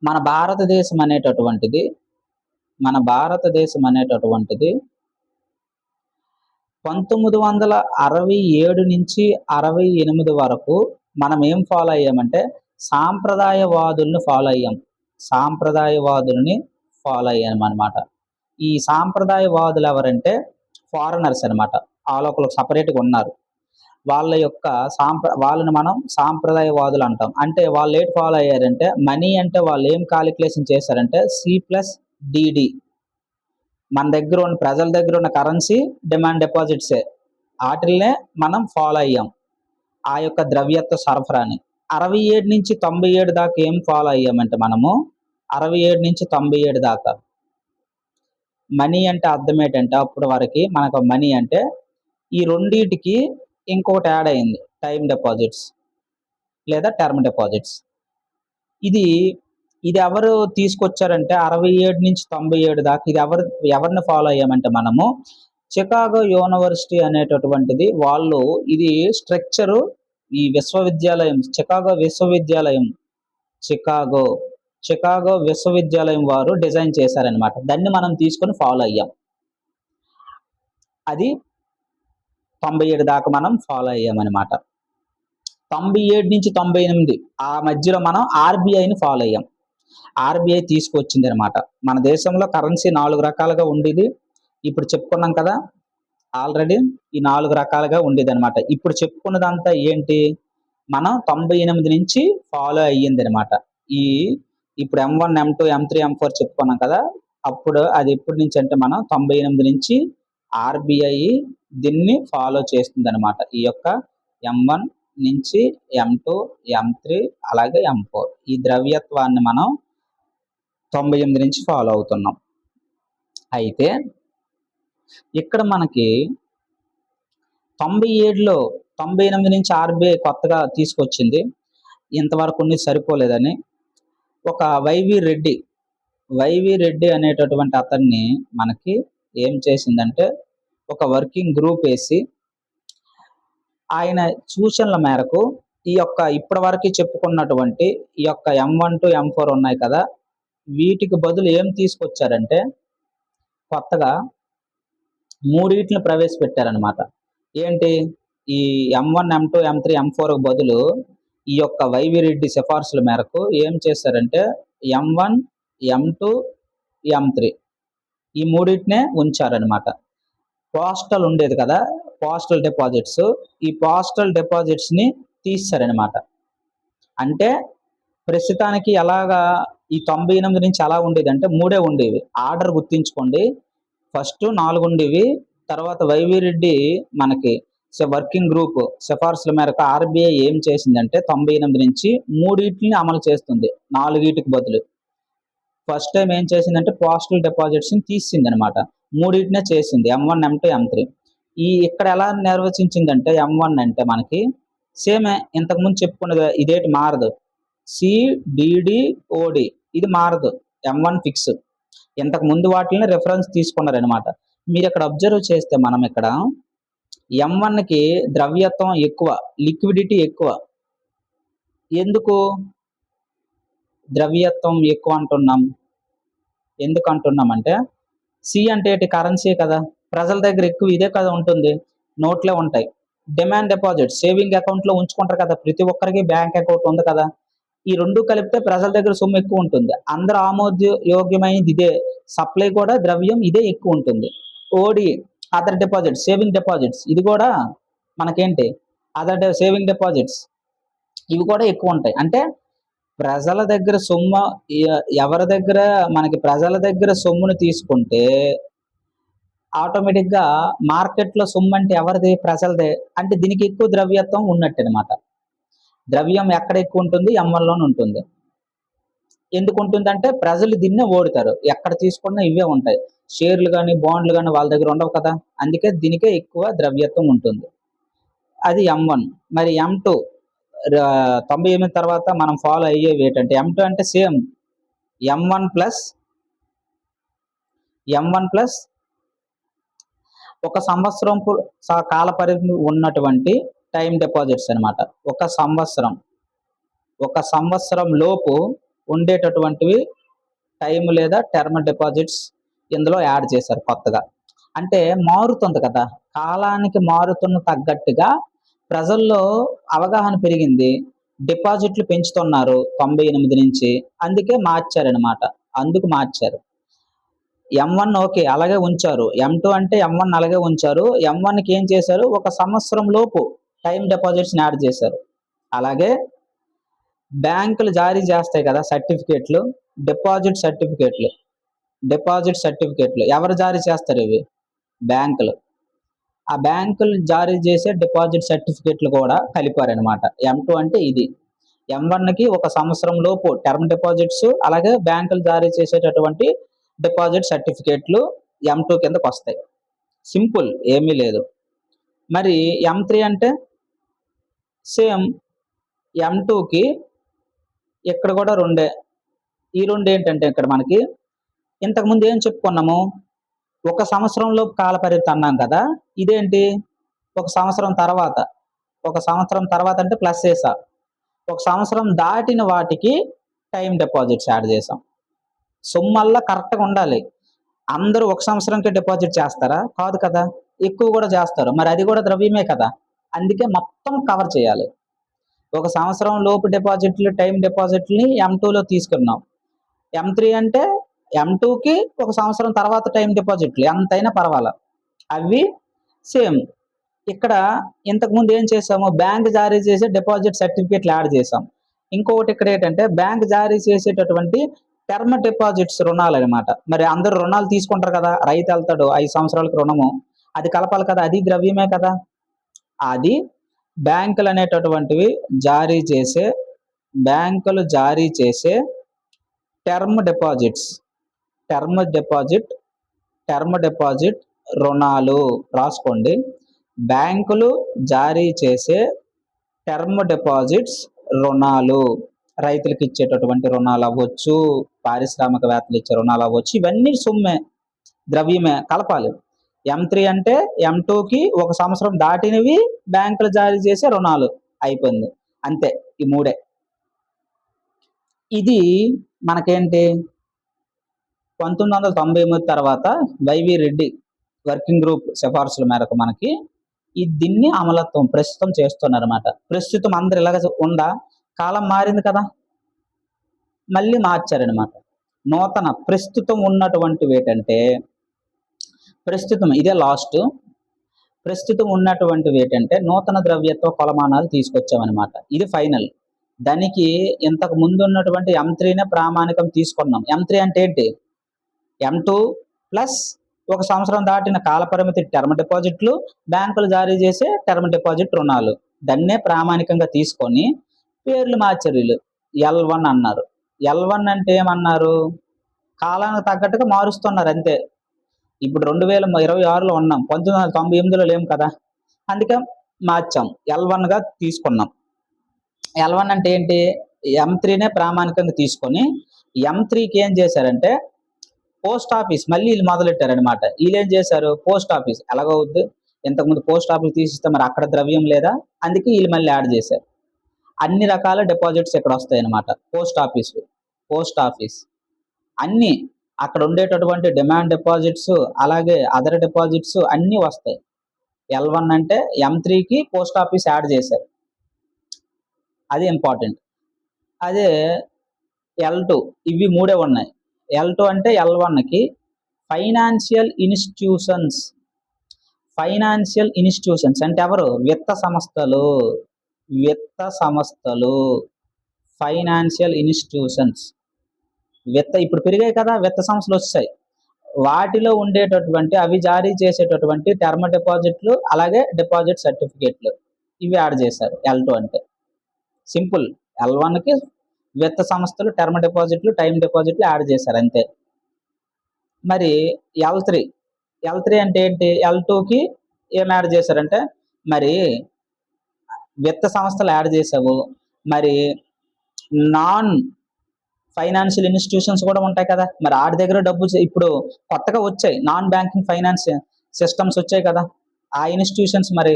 మన భారతదేశం అనేటటువంటిది 1967 నుంచి 68 వరకు మనం ఏం ఫాలో అయ్యామంటే సాంప్రదాయవాదుల్ని ఫాలో అయ్యామన్నమాట. ఈ సాంప్రదాయవాదులు ఎవరంటే ఫారినర్స్ అనమాట. వాళ్ళొకరు సపరేట్గా ఉన్నారు. వాళ్ళని మనం సాంప్రదాయవాదులు అంటాం. అంటే వాళ్ళు ఏంటి ఫాలో అయ్యారంటే, మనీ అంటే వాళ్ళు ఏం కాలిక్యులేషన్ చేశారంటే C+DD. మన దగ్గర ఉన్న ప్రజల దగ్గర ఉన్న కరెన్సీ డిమాండ్ డిపాజిట్సే, వాటిల్నే మనం ఫాలో అయ్యాం. ఆ యొక్క ద్రవ్యత్వ సరఫరాని 67 నుంచి 97 దాకా ఏం ఫాలో అయ్యామంటే మనము 67 నుంచి 97 దాకా మనీ అంటే అర్థం ఏంటంటే, అప్పుడు వరకు మనకు మనీ అంటే ఈ రెండింటికి ఇంకొకటి యాడ్ అయింది, టైమ్ డిపాజిట్స్ లేదా టర్మ్ డిపాజిట్స్. ఇది ఎవరు తీసుకొచ్చారంటే 67 నుంచి 97 దాకా ఇది ఎవరిని ఫాలో అయ్యామంటే మనము చికాగో యూనివర్సిటీ అనేటటువంటిది వాళ్ళు, ఇది స్ట్రక్చరు, ఈ విశ్వవిద్యాలయం చికాగో విశ్వవిద్యాలయం వారు డిజైన్ చేశారనమాట. దాన్ని మనం తీసుకొని ఫాలో అయ్యాం. అది 97 దాకా మనం ఫాలో అయ్యామన్నమాట. 97 నుంచి 98 ఆ మధ్యలో మనం RBIని ఫాలో అయ్యాం. RBI తీసుకొచ్చింది అనమాట. మన దేశంలో కరెన్సీ 4 రకాలుగా ఉండేది. ఇప్పుడు చెప్పుకున్నాం కదా ఆల్రెడీ, ఈ 4 రకాలుగా ఉండేది అనమాట. ఇప్పుడు చెప్పుకున్నదంతా ఏంటి, మనం 98 నుంచి ఫాలో అయ్యింది అనమాట. ఇప్పుడు M1, M2, M3, M4 చెప్పుకున్నాం కదా, అప్పుడు అది ఎప్పటి నుంచి అంటే మనం 98 నుంచి RBI దీన్ని ఫాలో చేస్తుంది అనమాట. ఈ యొక్క M1 నుంచి M2, M3 అలాగే M4 ఈ ద్రవ్యత్వాన్ని మనం 98 నుంచి ఫాలో అవుతున్నాం. అయితే ఇక్కడ మనకి 98 నుంచి RBI కొత్తగా తీసుకొచ్చింది. ఇంతవరకు ఉన్నది సరిపోలేదని ఒక వైవి రెడ్డి అనేటటువంటి అతన్ని మనకి ఏం చేసిందంటే ఒక వర్కింగ్ గ్రూప్ వేసి ఆయన సూచనల మేరకు ఈ యొక్క ఇప్పటి వరకు చెప్పుకున్నటువంటి ఈ యొక్క M1 to M4 ఉన్నాయి కదా, వీటికి బదులు ఏం తీసుకొచ్చారంటే కొత్తగా మూడింటిని ప్రవేశపెట్టారనమాట. ఏంటి, ఈ M1, M2, M3, M4 బదులు ఈ యొక్క వైవి రెడ్డి సిఫార్సుల మేరకు ఏం చేశారంటే M1, M2, M3 ఈ మూడింటినే ఉంచారనమాట. పోస్టల్ ఉండేది కదా, పోస్టల్ డిపాజిట్స్, ఈ పోస్టల్ డిపాజిట్స్ని తీశారనమాట. అంటే ప్రస్తుతానికి ఎలాగా ఈ 98 నుంచి ఎలా ఉండేది అంటే 3 ఉండేవి. ఆర్డర్ గుర్తించుకోండి, ఫస్ట్ 4 ఉండేవి. తర్వాత వైవి రెడ్డి మనకి వర్కింగ్ గ్రూప్ సిఫార్సుల మేరకు RBI ఏం చేసిందంటే 98 నుంచి మూడింటిని అమలు చేస్తుంది, 4కి బదులు. ఫస్ట్ టైం ఏం చేసిందంటే పోస్టల్ డిపాజిట్స్ని తీసింది అనమాట, మూడింటినే చేసింది, M1, M2, M3. ఇక్కడ ఎలా నిర్వచించిందంటే M1 అంటే మనకి సేమే ఇంతకుముందు చెప్పుకున్నది, ఇదేటి మారదు. CDDOD ఇది మారదు, M1 ఫిక్స్. ఇంతకు ముందు వాటిని రెఫరెన్స్ తీసుకున్నారనమాట. మీరు ఇక్కడ అబ్జర్వ్ చేస్తే మనం ఇక్కడ M1కి ద్రవ్యత్వం ఎక్కువ, లిక్విడిటీ ఎక్కువ. ఎందుకు ద్రవ్యత్వం ఎక్కువ అంటున్నాం, ఎందుకు అంటున్నామంటే C అంటే కరెన్సీ కదా, ప్రజల దగ్గర ఎక్కువ ఇదే కదా ఉంటుంది, నోట్లే ఉంటాయి. డిమాండ్ డిపాజిట్ సేవింగ్ అకౌంట్లో ఉంచుకుంటారు కదా, ప్రతి ఒక్కరికి బ్యాంక్ అకౌంట్ ఉంది కదా, ఈ రెండు కలిపితే ప్రజల దగ్గర సొమ్ము ఎక్కువ ఉంటుంది. అందరూ ఆమోదయోగ్యమైనది ఇదే. సప్లై కూడా ద్రవ్యం ఇదే ఎక్కువ ఉంటుంది. ఓడి అదర్ డిపాజిట్స్, సేవింగ్ డిపాజిట్స్, ఇది కూడా మనకేంటి అదర్ సేవింగ్ డిపాజిట్స్ ఇవి కూడా ఎక్కువ ఉంటాయి. అంటే ప్రజల దగ్గర సొమ్ము ఎవరి దగ్గర మనకి ప్రజల దగ్గర సొమ్మును తీసుకుంటే ఆటోమేటిక్గా మార్కెట్లో సొమ్ము అంటే ఎవరిది? ప్రజలదే. అంటే దీనికి ఎక్కువ ద్రవ్యత్వం ఉన్నట్టు అనమాట. ద్రవ్యం ఎక్కడ ఎక్కువ ఉంటుంది? M1లోనే ఉంటుంది. ఎందుకు ఉంటుందంటే ప్రజలు దీన్నే ఓడుతారు. ఎక్కడ తీసుకున్నా ఇవే ఉంటాయి. షేర్లు కానీ బాండ్లు కానీ వాళ్ళ దగ్గర ఉండవు కదా. అందుకే దీనికే ఎక్కువ ద్రవ్యత్వం ఉంటుంది. అది M1. మరి M2 98 తర్వాత మనం ఫాలో అయ్యేవి ఏంటంటే M2 అంటే సేమ్ M1 ప్లస్ ఒక సంవత్సరం కాల పరిధి ఉన్నటువంటి టైం డిపాజిట్స్ అనమాట. ఒక సంవత్సరం లోపు ఉండేటటువంటివి టైం లేదా టర్మ్ డిపాజిట్స్ ఇందులో యాడ్ చేశారు కొత్తగా. అంటే మారుతుంది కదా, కాలానికి మారుతున్న తగ్గట్టుగా ప్రజల్లో అవగాహన పెరిగింది. డిపాజిట్లు పెంచుతున్నారు 98 నుంచి, అందుకే మార్చారనమాట. అందుకు మార్చారు. M1 ఓకే అలాగే ఉంచారు. M2 అంటే M1 అలాగే ఉంచారు. M1కి ఏం చేశారు? ఒక సంవత్సరం లోపు టైం డిపాజిట్స్ని యాడ్ చేశారు. అలాగే బ్యాంకులు జారీ చేస్తాయి కదా సర్టిఫికేట్లు, డిపాజిట్ సర్టిఫికేట్లు ఎవరు జారీ చేస్తారు? ఇవి బ్యాంకులు. ఆ బ్యాంకులు జారీ చేసే డిపాజిట్ సర్టిఫికేట్లు కూడా కలిపారనమాట. M2 అంటే ఇది. M1కి ఒక సంవత్సరం లోపు టర్మ్ డిపాజిట్స్, అలాగే బ్యాంకులు జారీ చేసేటటువంటి డిపాజిట్ సర్టిఫికేట్లు M2 కిందకు వస్తాయి. సింపుల్, ఏమీ లేదు. మరి M3 అంటే సేమ్ M2కి ఇక్కడ కూడా రెండే. ఈ రెండు ఏంటంటే ఇక్కడ మనకి ఇంతకుముందు ఏం చెప్పుకున్నాము? ఒక సంవత్సరంలోపు కాల పరిమితి అన్నాం కదా. ఇదేంటి? ఒక సంవత్సరం తర్వాత అంటే ప్లస్ చేసా. ఒక సంవత్సరం దాటిన వాటికి టైం డిపాజిట్స్ యాడ్ చేసాం. సొమ్మల్లా కరెక్ట్గా ఉండాలి. అందరూ ఒక సంవత్సరంకి డిపాజిట్ చేస్తారా? కాదు కదా, ఎక్కువ కూడా చేస్తారు. మరి అది కూడా ద్రవ్యమే కదా. అందుకే మొత్తం కవర్ చేయాలి. ఒక సంవత్సరం లోపు డిపాజిట్లు, టైం డిపాజిట్ని M2లో తీసుకున్నాం. M3 అంటే M2కి ఒక సంవత్సరం తర్వాత టైం డిపాజిట్లు ఎంతైనా పర్వాలా, అవి సేమ్. ఇక్కడ ఇంతకుముందు ఏం చేసాము? బ్యాంక్ జారీ చేసే డిపాజిట్ సర్టిఫికేట్లు యాడ్ చేసాం. ఇంకొకటి ఇక్కడ ఏంటంటే బ్యాంక్ జారీ చేసేటటువంటి టర్మ్ డిపాజిట్స్ రుణాలు అనమాట. మరి అందరూ రుణాలు తీసుకుంటారు కదా. రైతు వెళ్తాడు 5 సంవత్సరాలకు రుణము, అది కలపాలి కదా, అది ద్రవ్యమే కదా. అది బ్యాంకులు అనేటటువంటివి బ్యాంకులు జారీ చేసే టర్మ్ డిపాజిట్ రుణాలు రాసుకోండి. బ్యాంకులు జారీ చేసే టర్మ్ డిపాజిట్స్ రుణాలు, రైతులకు ఇచ్చేటటువంటి రుణాలు అవ్వచ్చు, పారిశ్రామికవేత్తలు ఇచ్చే రుణాలు అవ్వచ్చు, ఇవన్నీ సొమ్మే, ద్రవ్యమే, కలపాలి. M3 అంటే M2కి ఒక సంవత్సరం దాటినవి బ్యాంకులు జారీ చేసే రుణాలు. అయిపోయింది, అంతే. ఈ మూడే. ఇది మనకేంటి 1998 తర్వాత వైవి రెడ్డి వర్కింగ్ గ్రూప్ సిఫార్సుల మేరకు మనకి దీన్ని ప్రస్తుతం చేస్తున్నారన్నమాట. ప్రస్తుతం అందరు ఇలాగ ఉందా? కాలం మారింది కదా, మళ్ళీ మార్చారనమాట. నూతన ప్రస్తుతం ఉన్నటువంటివి ఏంటంటే ఇదే లాస్ట్. ప్రస్తుతం ఉన్నటువంటివి ఏంటంటే నూతన ద్రవ్యత్వ కొలమానాలు తీసుకొచ్చామన్నమాట. ఇది ఫైనల్. దానికి ఇంతకు ముందు ఉన్నటువంటి M3నే ప్రామాణికం తీసుకున్నాం. M3 అంటే ఏంటి? M2 ప్లస్ ఒక సంవత్సరం దాటిన కాలపరిమితి టర్మ్ డిపాజిట్లు, బ్యాంకులు జారీ చేసే టర్మ్ డిపాజిట్ రుణాలు, దాన్నే ప్రామాణికంగా తీసుకొని పేర్లు మార్చారు. L1 అన్నారు. L1 అంటే ఏమన్నారు? కాలానికి తగ్గట్టుగా మారుస్తున్నారు అంతే. ఇప్పుడు 2026లో ఉన్నాం, 1998లో లేము కదా. అందుకే మార్చాం, L1గా తీసుకున్నాం. L1 అంటే ఏంటి? M3నే ప్రామాణికంగా తీసుకొని M3కి ఏం చేశారంటే పోస్ట్ ఆఫీస్ మళ్ళీ వీళ్ళు మొదలెట్టారనమాట. వీళ్ళు ఏం చేశారు? పోస్ట్ ఆఫీస్ ఎలాగవుద్ది? ఇంతకుముందు పోస్ట్ ఆఫీస్ తీసిస్తే మరి అక్కడ ద్రవ్యం లేదా, అందుకే వీళ్ళు మళ్ళీ యాడ్ చేశారు. అన్ని రకాల డిపాజిట్స్ ఇక్కడ వస్తాయి అనమాట. పోస్ట్ ఆఫీస్ అన్ని అక్కడ ఉండేటటువంటి డిమాండ్ డిపాజిట్స్, అలాగే అదర్ డిపాజిట్స్ అన్నీ వస్తాయి. L1 అంటే M3కి పోస్ట్ ఆఫీస్ యాడ్ చేశారు, అది ఇంపార్టెంట్. అదే L2 ఇవి మూడే ఉన్నాయి. L2 అంటే L1కి ఫైనాన్షియల్ ఇన్స్టిట్యూషన్స్. ఫైనాన్షియల్ ఇన్స్టిట్యూషన్స్ అంటే ఎవరు? విత్త సంస్థలు. విత్త సంస్థలు, ఫైనాన్షియల్ ఇన్స్టిట్యూషన్స్. ఇప్పుడు పెరిగాయి కదా, విత్త సంస్థలు వచ్చాయి. వాటిలో ఉండేటటువంటి అవి జారీ చేసేటటువంటి టర్మ్ డిపాజిట్లు, అలాగే డిపాజిట్ సర్టిఫికేట్లు, ఇవి యాడ్ చేశారు L2 అంటే. సింపుల్. L1కి విత్త సంస్థలు, టర్మ్ డిపాజిట్లు, టైం డిపాజిట్లు యాడ్ చేశారు అంతే. మరి L3 అంటే ఏంటి? L2కి ఏం యాడ్ చేశారంటే, మరి విత్త సంస్థలు యాడ్ చేసావు, మరి నాన్ ఫైనాన్షియల్ ఇన్స్టిట్యూషన్స్ కూడా ఉంటాయి కదా, మరి ఆడి దగ్గర డబ్బు ఇప్పుడు కొత్తగా వచ్చాయి నాన్ బ్యాంకింగ్ ఫైనాన్స్ సిస్టమ్స్ వచ్చాయి కదా, ఆ ఇన్స్టిట్యూషన్స్ మరి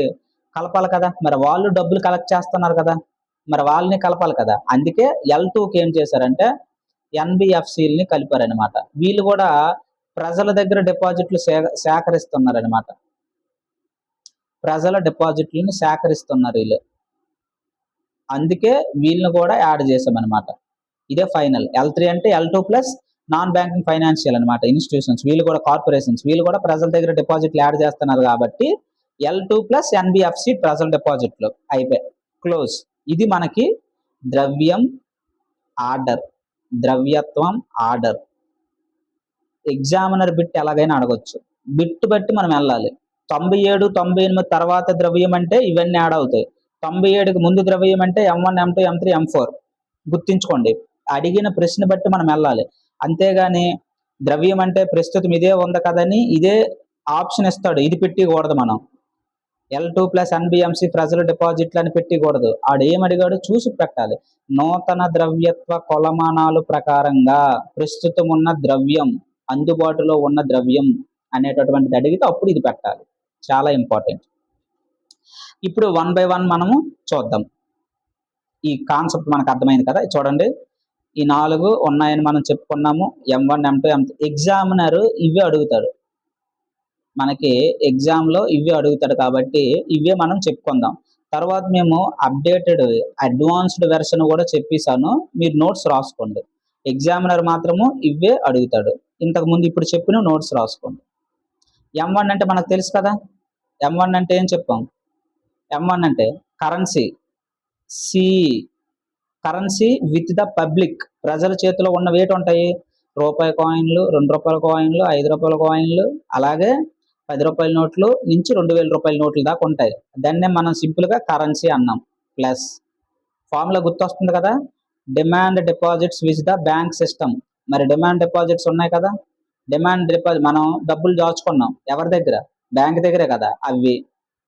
కలపాలి కదా, మరి వాళ్ళు డబ్బులు కలెక్ట్ చేస్తున్నారు కదా, మరి వాళ్ళని కలపాలి కదా. అందుకే L2కి ఏం చేశారంటే NBFCల్ని కలిపారనమాట. వీళ్ళు కూడా ప్రజల దగ్గర డిపాజిట్లు సేకరిస్తున్నారనమాట. ప్రజల డిపాజిట్లను సేకరిస్తున్నారు వీళ్ళు. అందుకే వీళ్ళని కూడా యాడ్ చేసామన్నమాట. ఇదే ఫైనల్. L3 అంటే L2 plus non banking financial అనమాట ఇన్స్టిట్యూషన్స్. వీళ్ళు కూడా కార్పొరేషన్స్, వీళ్ళు కూడా ప్రజల దగ్గర డిపాజిట్లు యాడ్ చేస్తున్నారు కాబట్టి L2 ప్లస్ NBFC ప్రజల డిపాజిట్లు అయిపోయి క్లోజ్. ఇది మనకి ద్రవ్యం ఆర్డర్, ద్రవ్యత్వం ఆర్డర్. ఎగ్జామినర్ బిట్ ఎలాగైనా అడగొచ్చు, బిట్ బట్టి మనం వెళ్ళాలి. 97, 98 తర్వాత ద్రవ్యం అంటే ఇవన్నీ యాడ్ అవుతాయి. 97కి ముందు ద్రవ్యం అంటే M1, M2, M3, M4. గుర్తించుకోండి, అడిగిన ప్రశ్న బట్టి మనం వెళ్ళాలి. అంతేగాని ద్రవ్యం అంటే ప్రస్తుతం ఇదే ఉంది కదని ఇదే ఆప్షన్ ఇస్తాడు, ఇది పెట్టకూడదు. మనం L2 ప్లస్ NBFC ప్రజల డిపాజిట్లు అని పెట్టకూడదు. ఆడు ఏం అడిగాడు చూసి పెట్టాలి. నూతన ద్రవ్యత్వ కొలమానాలు ప్రకారంగా ప్రస్తుతం ఉన్న ద్రవ్యం, అందుబాటులో ఉన్న ద్రవ్యం అనేటటువంటిది అడిగితే అప్పుడు ఇది పెట్టాలి. చాలా ఇంపార్టెంట్. ఇప్పుడు 1 by 1 మనము చూద్దాం. ఈ కాన్సెప్ట్ మనకు అర్థమైంది కదా. చూడండి, ఈ 4 ఉన్నాయని మనం చెప్పుకున్నాము. M1, M2, M3. ఎగ్జామినర్ ఇవే అడుగుతాడు మనకి, ఎగ్జామ్లో ఇవే అడుగుతాడు కాబట్టి ఇవే మనం చెప్పుకుందాం. తర్వాత మేము అప్డేటెడ్ అడ్వాన్స్డ్ వెర్షన్ కూడా చెప్పేశాను, మీరు నోట్స్ రాసుకోండి. ఎగ్జామినర్ మాత్రము ఇవే అడుగుతాడు. ఇంతకుముందు ఇప్పుడు చెప్పిన నోట్స్ రాసుకోండి. M1 అంటే మనకు తెలుసు కదా. M1 అంటే ఏం చెప్పాం? M1 అంటే currency. Currency with the public. ప్రజల చేతిలో ఉన్నవి ఏంటి ఉంటాయి? రూపాయి కాయిన్లు, 2 రూపాయల కాయిన్లు, 5 రూపాయల కాయిన్లు, అలాగే 10 రూపాయల నోట్లు నుంచి 2000 రూపాయల నోట్లు దాకా ఉంటాయి. దాన్నే మనం సింపుల్గా కరెన్సీ అన్నాం. ప్లస్ ఫార్ములా గుర్తొస్తుంది కదా, demand deposits with the bank system. మరి డిమాండ్ డిపాజిట్స్ ఉన్నాయి కదా, డిమాండ్ డిపాజిట్ మనం డబ్బులు దాచుకున్నాం ఎవరి దగ్గర? బ్యాంక్ దగ్గరే కదా, అవి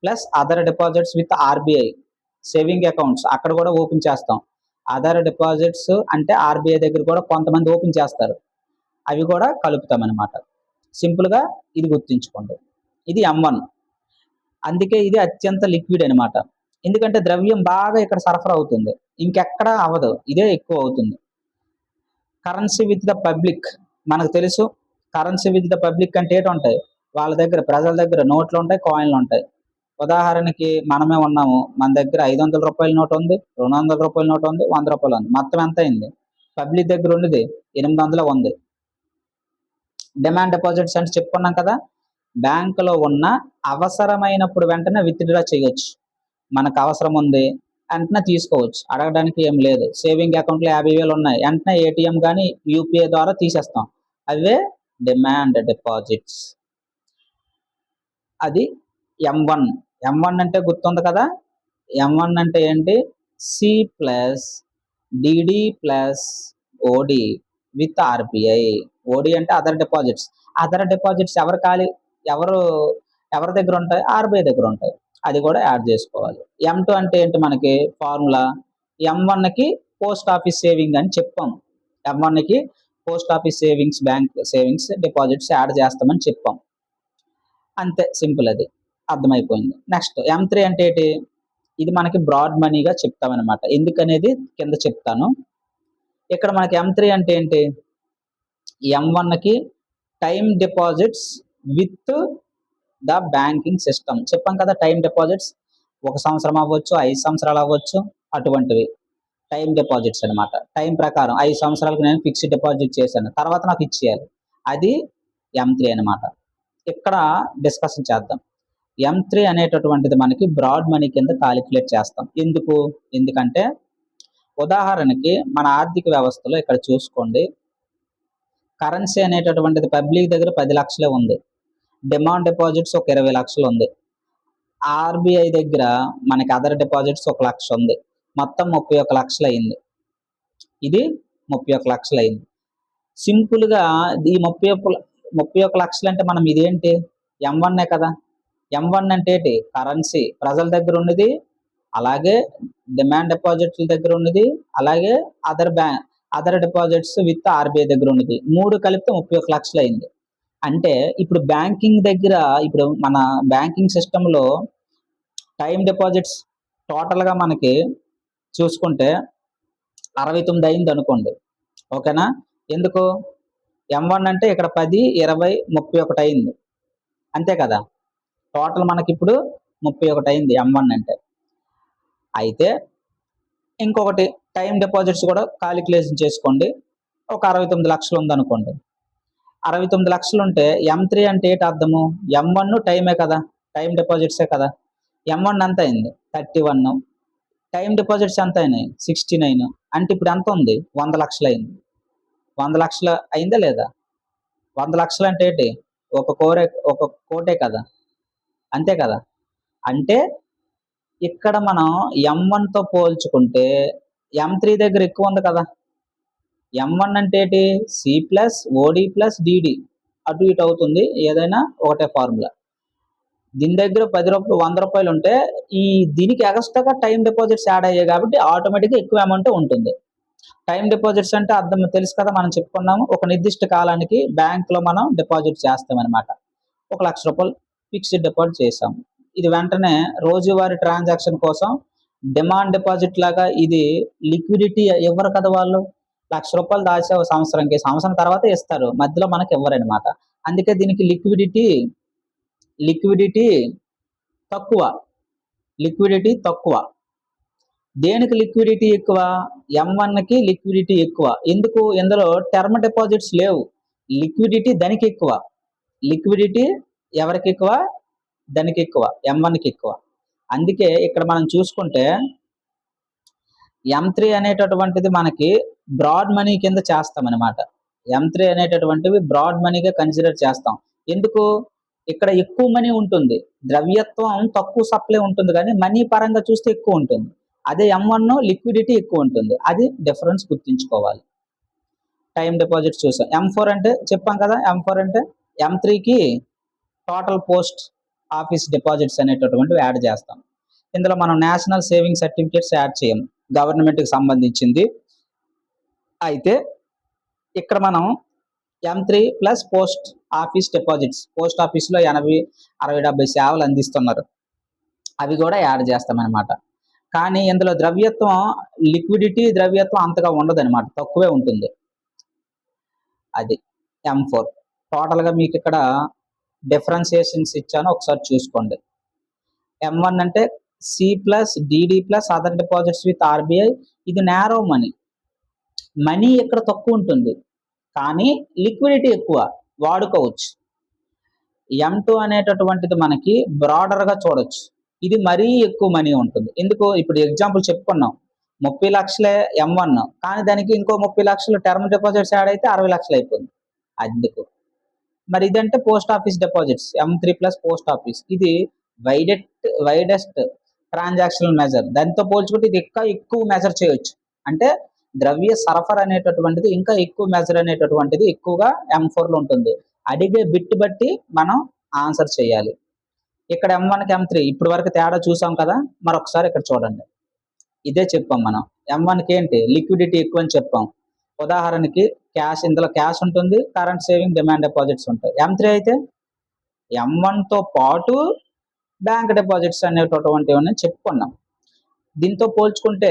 plus other deposits with RBI saving accounts, అక్కడ కూడా ఓపెన్ చేస్తాం. అదర్ డిపాజిట్స్ అంటే RBI దగ్గర కూడా కొంతమంది ఓపెన్ చేస్తారు, అవి కూడా కలుపుతాం అనమాట. సింపుల్గా ఇది గుర్తుంచుకోండి. ఇది M1. అందుకే ఇది అత్యంత లిక్విడ్ అనమాట. ఎందుకంటే ద్రవ్యం బాగా ఇక్కడ సరఫరా అవుతుంది, ఇంకెక్కడ అవ్వదు, ఇదే ఎక్కువ అవుతుంది. కరెన్సీ విత్ ద పబ్లిక్ మనకు తెలుసు. కరెన్సీ విత్ ద పబ్లిక్ అంటే ఏంటి ఉంటాయి? వాళ్ళ దగ్గర, ప్రజల దగ్గర నోట్లు ఉంటాయి, కాయిన్లు ఉంటాయి. ఉదాహరణకి మనమే ఉన్నాము, మన దగ్గర 500 రూపాయల నోట్ ఉంది, 200 రూపాయల నోట్ ఉంది, 100 రూపాయలు ఉంది. మొత్తం ఎంత అయింది? పబ్లిక్ దగ్గర ఉండేది 800 ఉంది. డిమాండ్ డిపాజిట్స్ అంటే చెప్పుకున్నాం కదా, బ్యాంకులో ఉన్న అవసరమైనప్పుడు వెంటనే విత్డ్రా చేయొచ్చు. మనకు అవసరం ఉంది వెంటనే తీసుకోవచ్చు, అడగడానికి ఏం లేదు. సేవింగ్ అకౌంట్లో 50,000 ఉన్నాయి, వెంటనే ATM కానీ UPI ద్వారా తీసేస్తాం. అవే డిమాండ్ డిపాజిట్స్. అది M1 అంటే గుర్తుంది కదా. M1 అంటే ఏంటి? C plus DD plus OD with RBI. OD అంటే అదర్ డిపాజిట్స్. అదర్ డిపాజిట్స్ ఎవరి దగ్గర ఉంటాయి? RBI దగ్గర ఉంటాయి, అది కూడా యాడ్ చేసుకోవాలి. M2 అంటే ఏంటి? మనకి ఫార్ములా M1కి పోస్ట్ ఆఫీస్ సేవింగ్ అని చెప్పాం. M1కి post office savings, bank savings deposits add చేస్తామని చెప్పాం. అంతే, సింపుల్. అది అర్థమైపోయింది. నెక్స్ట్ M3 అంటే ఏంటి? ఇది మనకి బ్రాడ్ మనీగా చెప్తామన్నమాట. ఎందుకనేది కింద చెప్తాను. ఇక్కడ మనకి M3 అంటే ఏంటి? M1కి time deposits with the banking system చెప్పాం కదా. టైం డిపాజిట్స్ 1 సంవత్సరం అవ్వచ్చు, 5 సంవత్సరాలు అవ్వచ్చు, అటువంటివి. టైం డిపాజిట్స్ అనమాట. టైం ప్రకారం 5 సంవత్సరాలకు నేను ఫిక్స్డ్ డిపాజిట్ చేశాను, తర్వాత నాకు ఇచ్చేయాలి. అది M3 అనమాట. ఇక్కడ డిస్కషన్ చేద్దాం. M3 అనేటటువంటిది మనకి బ్రాడ్ మనీ కింద కాలిక్యులేట్ చేస్తాం. ఎందుకంటే ఉదాహరణకి మన ఆర్థిక వ్యవస్థలో ఇక్కడ చూసుకోండి, కరెన్సీ అనేటటువంటిది పబ్లిక్ దగ్గర 10 లక్షలే ఉంది, డిమాండ్ డిపాజిట్స్ ఒక 20 లక్షలు ఉంది, ఆర్బీఐ దగ్గర మనకి అదర్ డిపాజిట్స్ 1 లక్ష ఉంది, మొత్తం 31 లక్షలు అయింది. ఇది 31 లక్షలు అయింది. సింపుల్గా ఈ 31 లక్షలు అంటే మనం ఇదేంటి M1 కదా. M1 అంటే ఏంటి? కరెన్సీ ప్రజల దగ్గర ఉన్నది, అలాగే డిమాండ్ డిపాజిట్ల దగ్గర ఉన్నది, అలాగే అదర్ డిపాజిట్స్ విత్ ఆర్బీఐ దగ్గర ఉన్నది, 3 కలిపితే 31 లక్షలు అయింది. అంటే ఇప్పుడు బ్యాంకింగ్ దగ్గర, ఇప్పుడు మన బ్యాంకింగ్ సిస్టంలో టైం డిపాజిట్స్ టోటల్గా మనకి చూసుకుంటే 69 అయింది అనుకోండి, ఓకేనా. ఎందుకు? M1 అంటే ఇక్కడ 10, 20, 31 అయింది, అంతే కదా. టోటల్ మనకి ఇప్పుడు 31 అయింది M1 అంటే. అయితే ఇంకొకటి టైం డిపాజిట్స్ కూడా కాలిక్యులేషన్ చేసుకోండి. ఒక 69 లక్షలు ఉందనుకోండి. 69 లక్షలు ఉంటే M3 అంటే ఏంటి అర్థము? M1 టైమే కదా, టైం డిపాజిట్సే కదా. M1 ఎంత అయింది? 31. టైం డిపాజిట్స్ ఎంత అయినాయి? 69. అంటే ఇప్పుడు ఎంత ఉంది? 100 లక్షలు అయింది. 100 లక్షలు అయిందా లేదా? 100 లక్షలు అంటే ఏంటి? ఒక కోటే కదా, అంతే కదా. అంటే ఇక్కడ మనం M1తో పోల్చుకుంటే M3 దగ్గర ఎక్కువ ఉంది కదా. M1 అంటే ఏంటి? C+OD+DD, అటు ఇటు అవుతుంది, ఏదైనా ఒకటే ఫార్ములా. దీని దగ్గర 10 రూపాయలు 100 రూపాయలు ఉంటే దీనికి ఎక్స్ట్రాగా టైం డిపాజిట్స్ యాడ్ అయ్యాయి కాబట్టి ఆటోమేటిక్గా ఎక్కువ అమౌంట్ ఉంటుంది. టైం డిపాజిట్స్ అంటే అర్థం తెలుసు కదా, మనం చెప్పుకున్నాము. ఒక నిర్దిష్ట కాలానికి బ్యాంకులో మనం డిపాజిట్ చేస్తామన్నమాట. 1 లక్ష రూపాయలు ఫిక్స్డ్ డిపాజిట్ చేసాము. ఇది వెంటనే రోజువారీ ట్రాన్సాక్షన్ కోసం డిమాండ్ డిపాజిట్ లాగా, ఇది లిక్విడిటీ ఇవ్వరు కదా వాళ్ళు. 1 లక్ష రూపాయలు దాచావు సంవత్సరంకి, సంవత్సరం తర్వాత ఇస్తారు, మధ్యలో మనకి ఇవ్వరనమాట. అందుకే దీనికి లిక్విడిటీ తక్కువ. దేనికి లిక్విడిటీ ఎక్కువ? M1కి లిక్విడిటీ ఎక్కువ. ఎందుకు? ఇందులో టర్మ్ డిపాజిట్స్ లేవు, లిక్విడిటీ దానికి ఎక్కువ. లిక్విడిటీ ఎవరికి ఎక్కువ? దానికి ఎక్కువ, M1కి ఎక్కువ. అందుకే ఇక్కడ మనం చూసుకుంటే M3 అనేటటువంటిది మనకి బ్రాడ్ మనీ కింద చేస్తాం అనమాట. M3 అనేటటువంటివి బ్రాడ్ మనీగా కన్సిడర్ చేస్తాం. ఎందుకు? ఇక్కడ ఎక్కువ మనీ ఉంటుంది, ద్రవ్యత్వం తక్కువ సప్లై ఉంటుంది, కానీ మనీ పరంగా చూస్తే ఎక్కువ ఉంటుంది. అదే M1 లిక్విడిటీ ఎక్కువ ఉంటుంది. అది డిఫరెన్స్ గుర్తుంచుకోవాలి. టైం డిపాజిట్స్ చూసాం. M4 అంటే చెప్పాం కదా, M4 అంటే M3కి టోటల్ పోస్ట్ ఆఫీస్ డిపాజిట్స్ అనేటటువంటివి యాడ్ చేస్తాం. ఇందులో మనం నేషనల్ సేవింగ్ సర్టిఫికేట్స్ యాడ్ చేయం, గవర్నమెంట్కి సంబంధించింది. అయితే ఇక్కడ మనం M3 plus post office deposits, post ఆఫీస్లో 80, 60, 70 సేవలు అందిస్తున్నారు, అవి కూడా యాడ్ చేస్తామన్నమాట. కానీ ఇందులో ద్రవ్యత్వం అంతగా ఉండదన్నమాట, తక్కువే ఉంటుంది. అది M4. టోటల్గా మీకు ఇక్కడ డిఫరెన్సియేషన్స్ ఇచ్చాను, ఒకసారి చూసుకోండి. M1 అంటే C+DD+ other deposits with RBI, ఇది నేరో మనీ ఇక్కడ తక్కువ ఉంటుంది, కానీ లిక్విడిటీ ఎక్కువ, వాడుకోవచ్చు. M2 అనేటటువంటిది మనకి బ్రాడర్గా చూడొచ్చు, ఇది మరీ ఎక్కువ మనీ ఉంటుంది. ఎందుకు? ఇప్పుడు ఎగ్జాంపుల్ చెప్పుకున్నాం, 30 లక్షలే M1, కానీ దానికి ఇంకో 30 లక్షలు టర్మ్ డిపాజిట్స్ యాడ్ అయితే 60 లక్షలు అయిపోయింది. అందుకు మరి ఇదంటే post office deposits, M3 plus post office, ఇది వైడెస్ట్ ట్రాన్సాక్షనల్ మెజర్. దానితో పోల్చుకుంటే ఇది ఇంకా ఎక్కువ మెజర్ చేయొచ్చు. అంటే ద్రవ్య సరఫరా అనేటటువంటిది ఇంకా ఎక్కువ మెజర్ అనేటటువంటిది ఎక్కువగా M4లో ఉంటుంది. అడిగే బిట్ బట్టి మనం ఆన్సర్ చేయాలి. ఇక్కడ M1కి M3 ఇప్పటి వరకు తేడా చూసాం కదా, మరొకసారి ఇక్కడ చూడండి. ఇదే చెప్పాం మనం. M1కి ఏంటి? లిక్విడిటీ ఎక్కువ అని చెప్పాం. ఉదాహరణకి ఇందులో క్యాష్ ఉంటుంది, కరెంట్ సేవింగ్, డిమాండ్ డిపాజిట్స్ ఉంటాయి. M3 అయితే M1తో పాటు బ్యాంక్ డిపాజిట్స్ అనేటటువంటివన్నీ చెప్పుకున్నాం. దీంతో పోల్చుకుంటే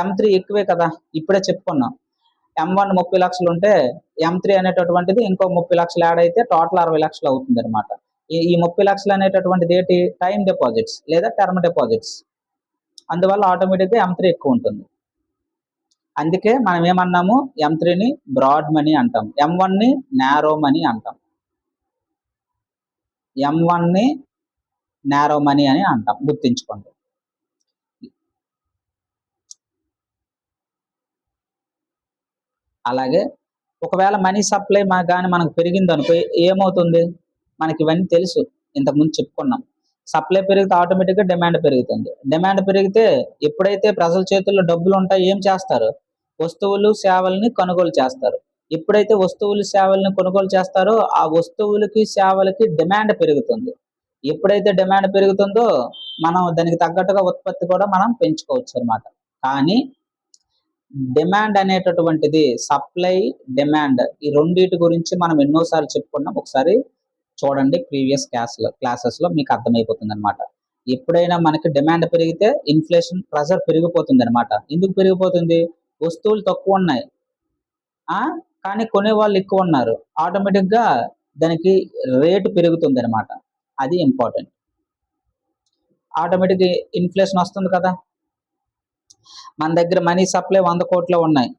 M3 ఎక్కువే కదా, ఇప్పుడే చెప్పుకున్నాం. M1 30 లక్షలు ఉంటే M3 అనేటటువంటిది ఇంకో 30 లక్షలు యాడ్ అయితే టోటల్ 60 లక్షలు అవుతుంది అనమాట. ఈ 30 లక్షలు అనేటటువంటిది ఏంటి? టైం డిపాజిట్స్ లేదా టర్మ్ డిపాజిట్స్. అందువల్ల ఆటోమేటిక్గా M3 ఎక్కువ ఉంటుంది. అందుకే మనం ఏమన్నాము, M3ని బ్రాడ్ మనీ అంటాం, M1ని నారో మనీ అంటాం, M1ని నారో మనీ అని అంటాం, గుర్తుంచుకోండి. అలాగే ఒకవేళ మనీ సప్లై కానీ మనకు పెరిగింది అనుకో, ఏమవుతుంది, మనకి ఇవన్నీ తెలుసు, ఇంతకుముందు చెప్పుకున్నాం. సప్లై పెరిగితే ఆటోమేటిక్గా డిమాండ్ పెరుగుతుంది. డిమాండ్ పెరిగితే ఎప్పుడైతే ప్రజల చేతుల్లో డబ్బులు ఉంటాయో ఏం చేస్తారు, వస్తువులు సేవల్ని కొనుగోలు చేస్తారు. ఎప్పుడైతే వస్తువులు సేవల్ని కొనుగోలు చేస్తారో ఆ వస్తువులకి సేవలకి డిమాండ్ పెరుగుతుంది. ఎప్పుడైతే డిమాండ్ పెరుగుతుందో మనం దానికి తగ్గట్టుగా ఉత్పత్తి కూడా మనం పెంచుకోవచ్చు అనమాట. కానీ డిమాండ్ అనేటటువంటిది, సప్లై డిమాండ్, ఈ రెండింటి గురించి మనం ఎన్నోసార్లు చెప్పుకున్నాం. ఒకసారి చూడండి ప్రీవియస్ క్లాసెస్లో మీకు అర్థమైపోతుంది అనమాట. ఎప్పుడైనా మనకి డిమాండ్ పెరిగితే ఇన్ఫ్లేషన్ ప్రెషర్ పెరిగిపోతుంది అనమాట. ఎందుకు పెరిగిపోతుంది, వస్తువులు తక్కువ ఉన్నాయి కానీ కొనేవాళ్ళు ఎక్కువ ఉన్నారు, ఆటోమేటిక్గా దానికి రేటు పెరుగుతుంది అనమాట. అది ఇంపార్టెంట్. ఆటోమేటిక్ ఇన్ఫ్లేషన్ వస్తుంది కదా. మన దగ్గర మనీ సప్లై 100 కోట్లు ఉన్నాయి,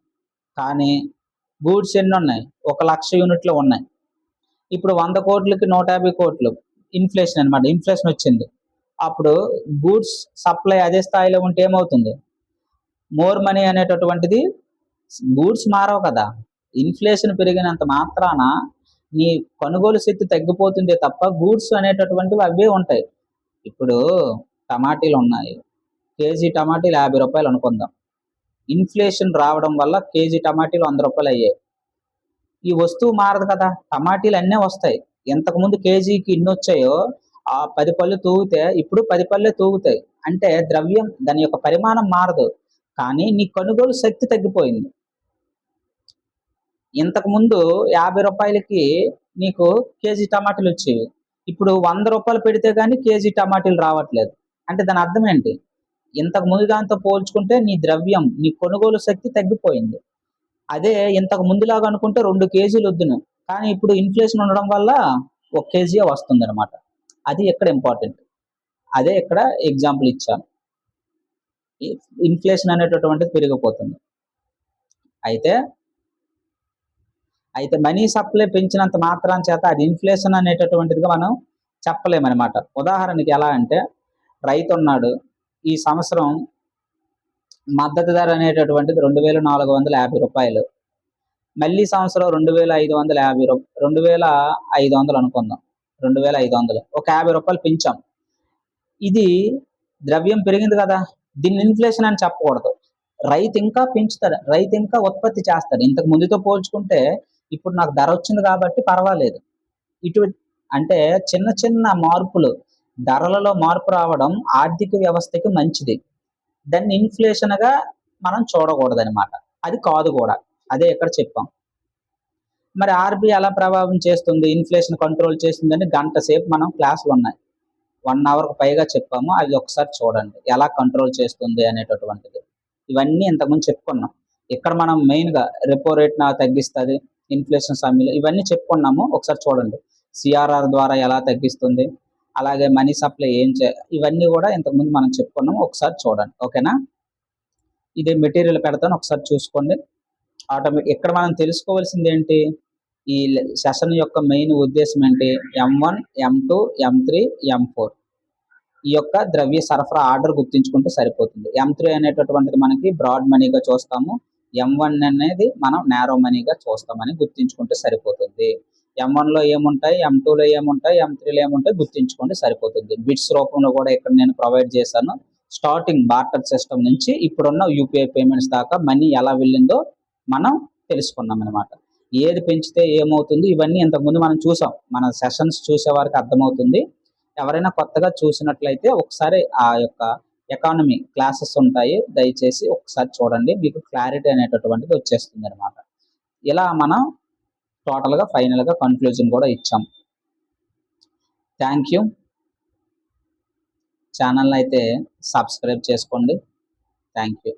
కానీ గూడ్స్ ఎన్ని ఉన్నాయి, 1,00,000 యూనిట్లు ఉన్నాయి. ఇప్పుడు 100 కోట్లకి 150 కోట్లు ఇన్ఫ్లేషన్ అనమాట, ఇన్ఫ్లేషన్ వచ్చింది. అప్పుడు గూడ్స్ సప్లై అదే స్థాయిలో ఉంటే ఏమవుతుంది, మోర్ మనీ అనేటటువంటిది, గూడ్స్ మారవు కదా. ఇన్ఫ్లేషన్ పెరిగినంత మాత్రాన నీ కొనుగోలు శక్తి తగ్గిపోతుందే తప్ప గూడ్స్ అనేటటువంటివి అవే ఉంటాయి. ఇప్పుడు టమాటీలు ఉన్నాయి, కేజీ టమాటీలు 50 రూపాయలు అనుకుందాం. ఇన్ఫ్లేషన్ రావడం వల్ల కేజీ టమాటీలు 100 రూపాయలు అయ్యాయి. ఈ వస్తువు మారదు కదా, టమాటీలు అన్నీ వస్తాయి. ఇంతకుముందు కేజీకి ఇన్ని వచ్చాయో, ఆ 10 పళ్ళు తూగితే ఇప్పుడు 10 పళ్ళే తూగుతాయి. అంటే ద్రవ్యం దాని యొక్క పరిమాణం మారదు, కానీ నీ కొనుగోలు శక్తి తగ్గిపోయింది. ఇంతకుముందు 50 రూపాయలకి నీకు కేజీ టమాటీలు వచ్చేవి, ఇప్పుడు 100 రూపాయలు పెడితే కానీ కేజీ టమాటీలు రావట్లేదు. అంటే దాని అర్థం ఏంటి, ఇంతకు ముందు దాంతో పోల్చుకుంటే నీ ద్రవ్యం, నీ కొనుగోలు శక్తి తగ్గిపోయింది. అదే ఇంతకు ముందులాగా అనుకుంటే 2 కేజీలు వద్దును, కానీ ఇప్పుడు ఇన్ఫ్లేషన్ ఉండడం వల్ల 1 కేజీ వస్తుంది అనమాట. అది ఇక్కడ ఇంపార్టెంట్. అదే ఇక్కడ ఎగ్జాంపుల్ ఇచ్చాను. ఇన్ఫ్లేషన్ అనేటటువంటిది పెరిగిపోతుంది. అయితే మనీ సప్లై పెంచినంత మాత్రం చేత అది ఇన్ఫ్లేషన్ అనేటటువంటిదిగా మనం చెప్పలేమన్నమాట. ఉదాహరణకి ఎలా అంటే, రైతు ఉన్నాడు, ఈ సంవత్సరం మద్దతు ధర అనేటటువంటిది 2,450 రూపాయలు, మళ్ళీ సంవత్సరం 2,550 2,500 అనుకుందాం, 2,500, ఒక 50 రూపాయలు పెంచాం. ఇది ద్రవ్యం పెరిగింది కదా, దీన్ని ఇన్ఫ్లేషన్ అని చెప్పకూడదు. రైతు ఇంకా పెంచుతాడు, రైతు ఇంకా ఉత్పత్తి చేస్తాడు. ఇంతకు ముందుతో పోల్చుకుంటే ఇప్పుడు నాకు ధర వచ్చింది కాబట్టి పర్వాలేదు. అంటే చిన్న చిన్న మార్పులు, ధరలలో మార్పు రావడం ఆర్థిక వ్యవస్థకి మంచిది. దాన్ని ఇన్ఫ్లేషన్గా మనం చూడకూడదనమాట, అది కాదు కూడా. అదే ఇక్కడ చెప్పాం. మరి ఆర్బీఐ ఎలా ప్రభావం చేస్తుంది, ఇన్ఫ్లేషన్ కంట్రోల్ చేస్తుందని గంట సేపు మనం క్లాసులు ఉన్నాయి, 1 అవర్కు పైగా చెప్పాము. అది ఒకసారి చూడండి ఎలా కంట్రోల్ చేస్తుంది అనేటటువంటిది. ఇవన్నీ ఇంతకుముందు చెప్పుకున్నాం. ఇక్కడ మనం మెయిన్గా రెపో రేట్ తగ్గిస్తుంది ఇన్ఫ్లేషన్ సమయంలో, ఇవన్నీ చెప్పుకున్నాము. ఒకసారి చూడండి సిఆర్ఆర్ ద్వారా ఎలా తగ్గిస్తుంది, అలాగే మనీ సప్లై ఇవన్నీ కూడా ఇంతకుముందు మనం చెప్పుకున్నాము. ఒకసారి చూడండి, ఓకేనా. ఇదే మెటీరియల్ పెడతాను, ఒకసారి చూసుకోండి. ఇక్కడ మనం తెలుసుకోవాల్సింది ఏంటి, ఈ సెషన్ యొక్క మెయిన్ ఉద్దేశం ఏంటి, M1, M2, M3, M4 ఈ యొక్క ద్రవ్య సరఫరా ఆర్డర్ గుర్తించుకుంటే సరిపోతుంది. M3 అనేటటువంటిది మనకి బ్రాడ్ మనీగా చూస్తాము, M1 అనేది మనం నారో మనీగా చూస్తామని గుర్తించుకుంటే సరిపోతుంది. M1లో ఏముంటాయి, M2లో ఏముంటాయి, M3లో ఏముంటాయి గుర్తించుకుంటే సరిపోతుంది. బిట్స్ రూపంలో కూడా ఇక్కడ నేను ప్రొవైడ్ చేశాను. స్టార్టింగ్ బార్టర్ సిస్టమ్ నుంచి ఇప్పుడున్న యూపీఐ పేమెంట్స్ దాకా మనీ ఎలా వెళ్ళిందో మనం తెలుసుకున్నాం అనమాట. ఏది పెంచితే ఏమవుతుంది, ఇవన్నీ ఇంతకుముందు మనం చూసాం. మన సెషన్స్ చూసే వారికి అర్థమవుతుంది. ఎవరైనా కొత్తగా చూసినట్లయితే ఒకసారి ఆ యొక్క ఎకానమీ క్లాసెస్ ఉంటాయి, దయచేసి ఒకసారి చూడండి, మీకు క్లారిటీ అనేటటువంటిది వచ్చేస్తుంది అనమాట. ఇలా మనం టోటల్గా ఫైనల్గా కన్క్లూజన్ కూడా ఇచ్చాం. Thank you. ఛానల్ అయితే సబ్స్క్రైబ్ చేసుకోండి. Thank you.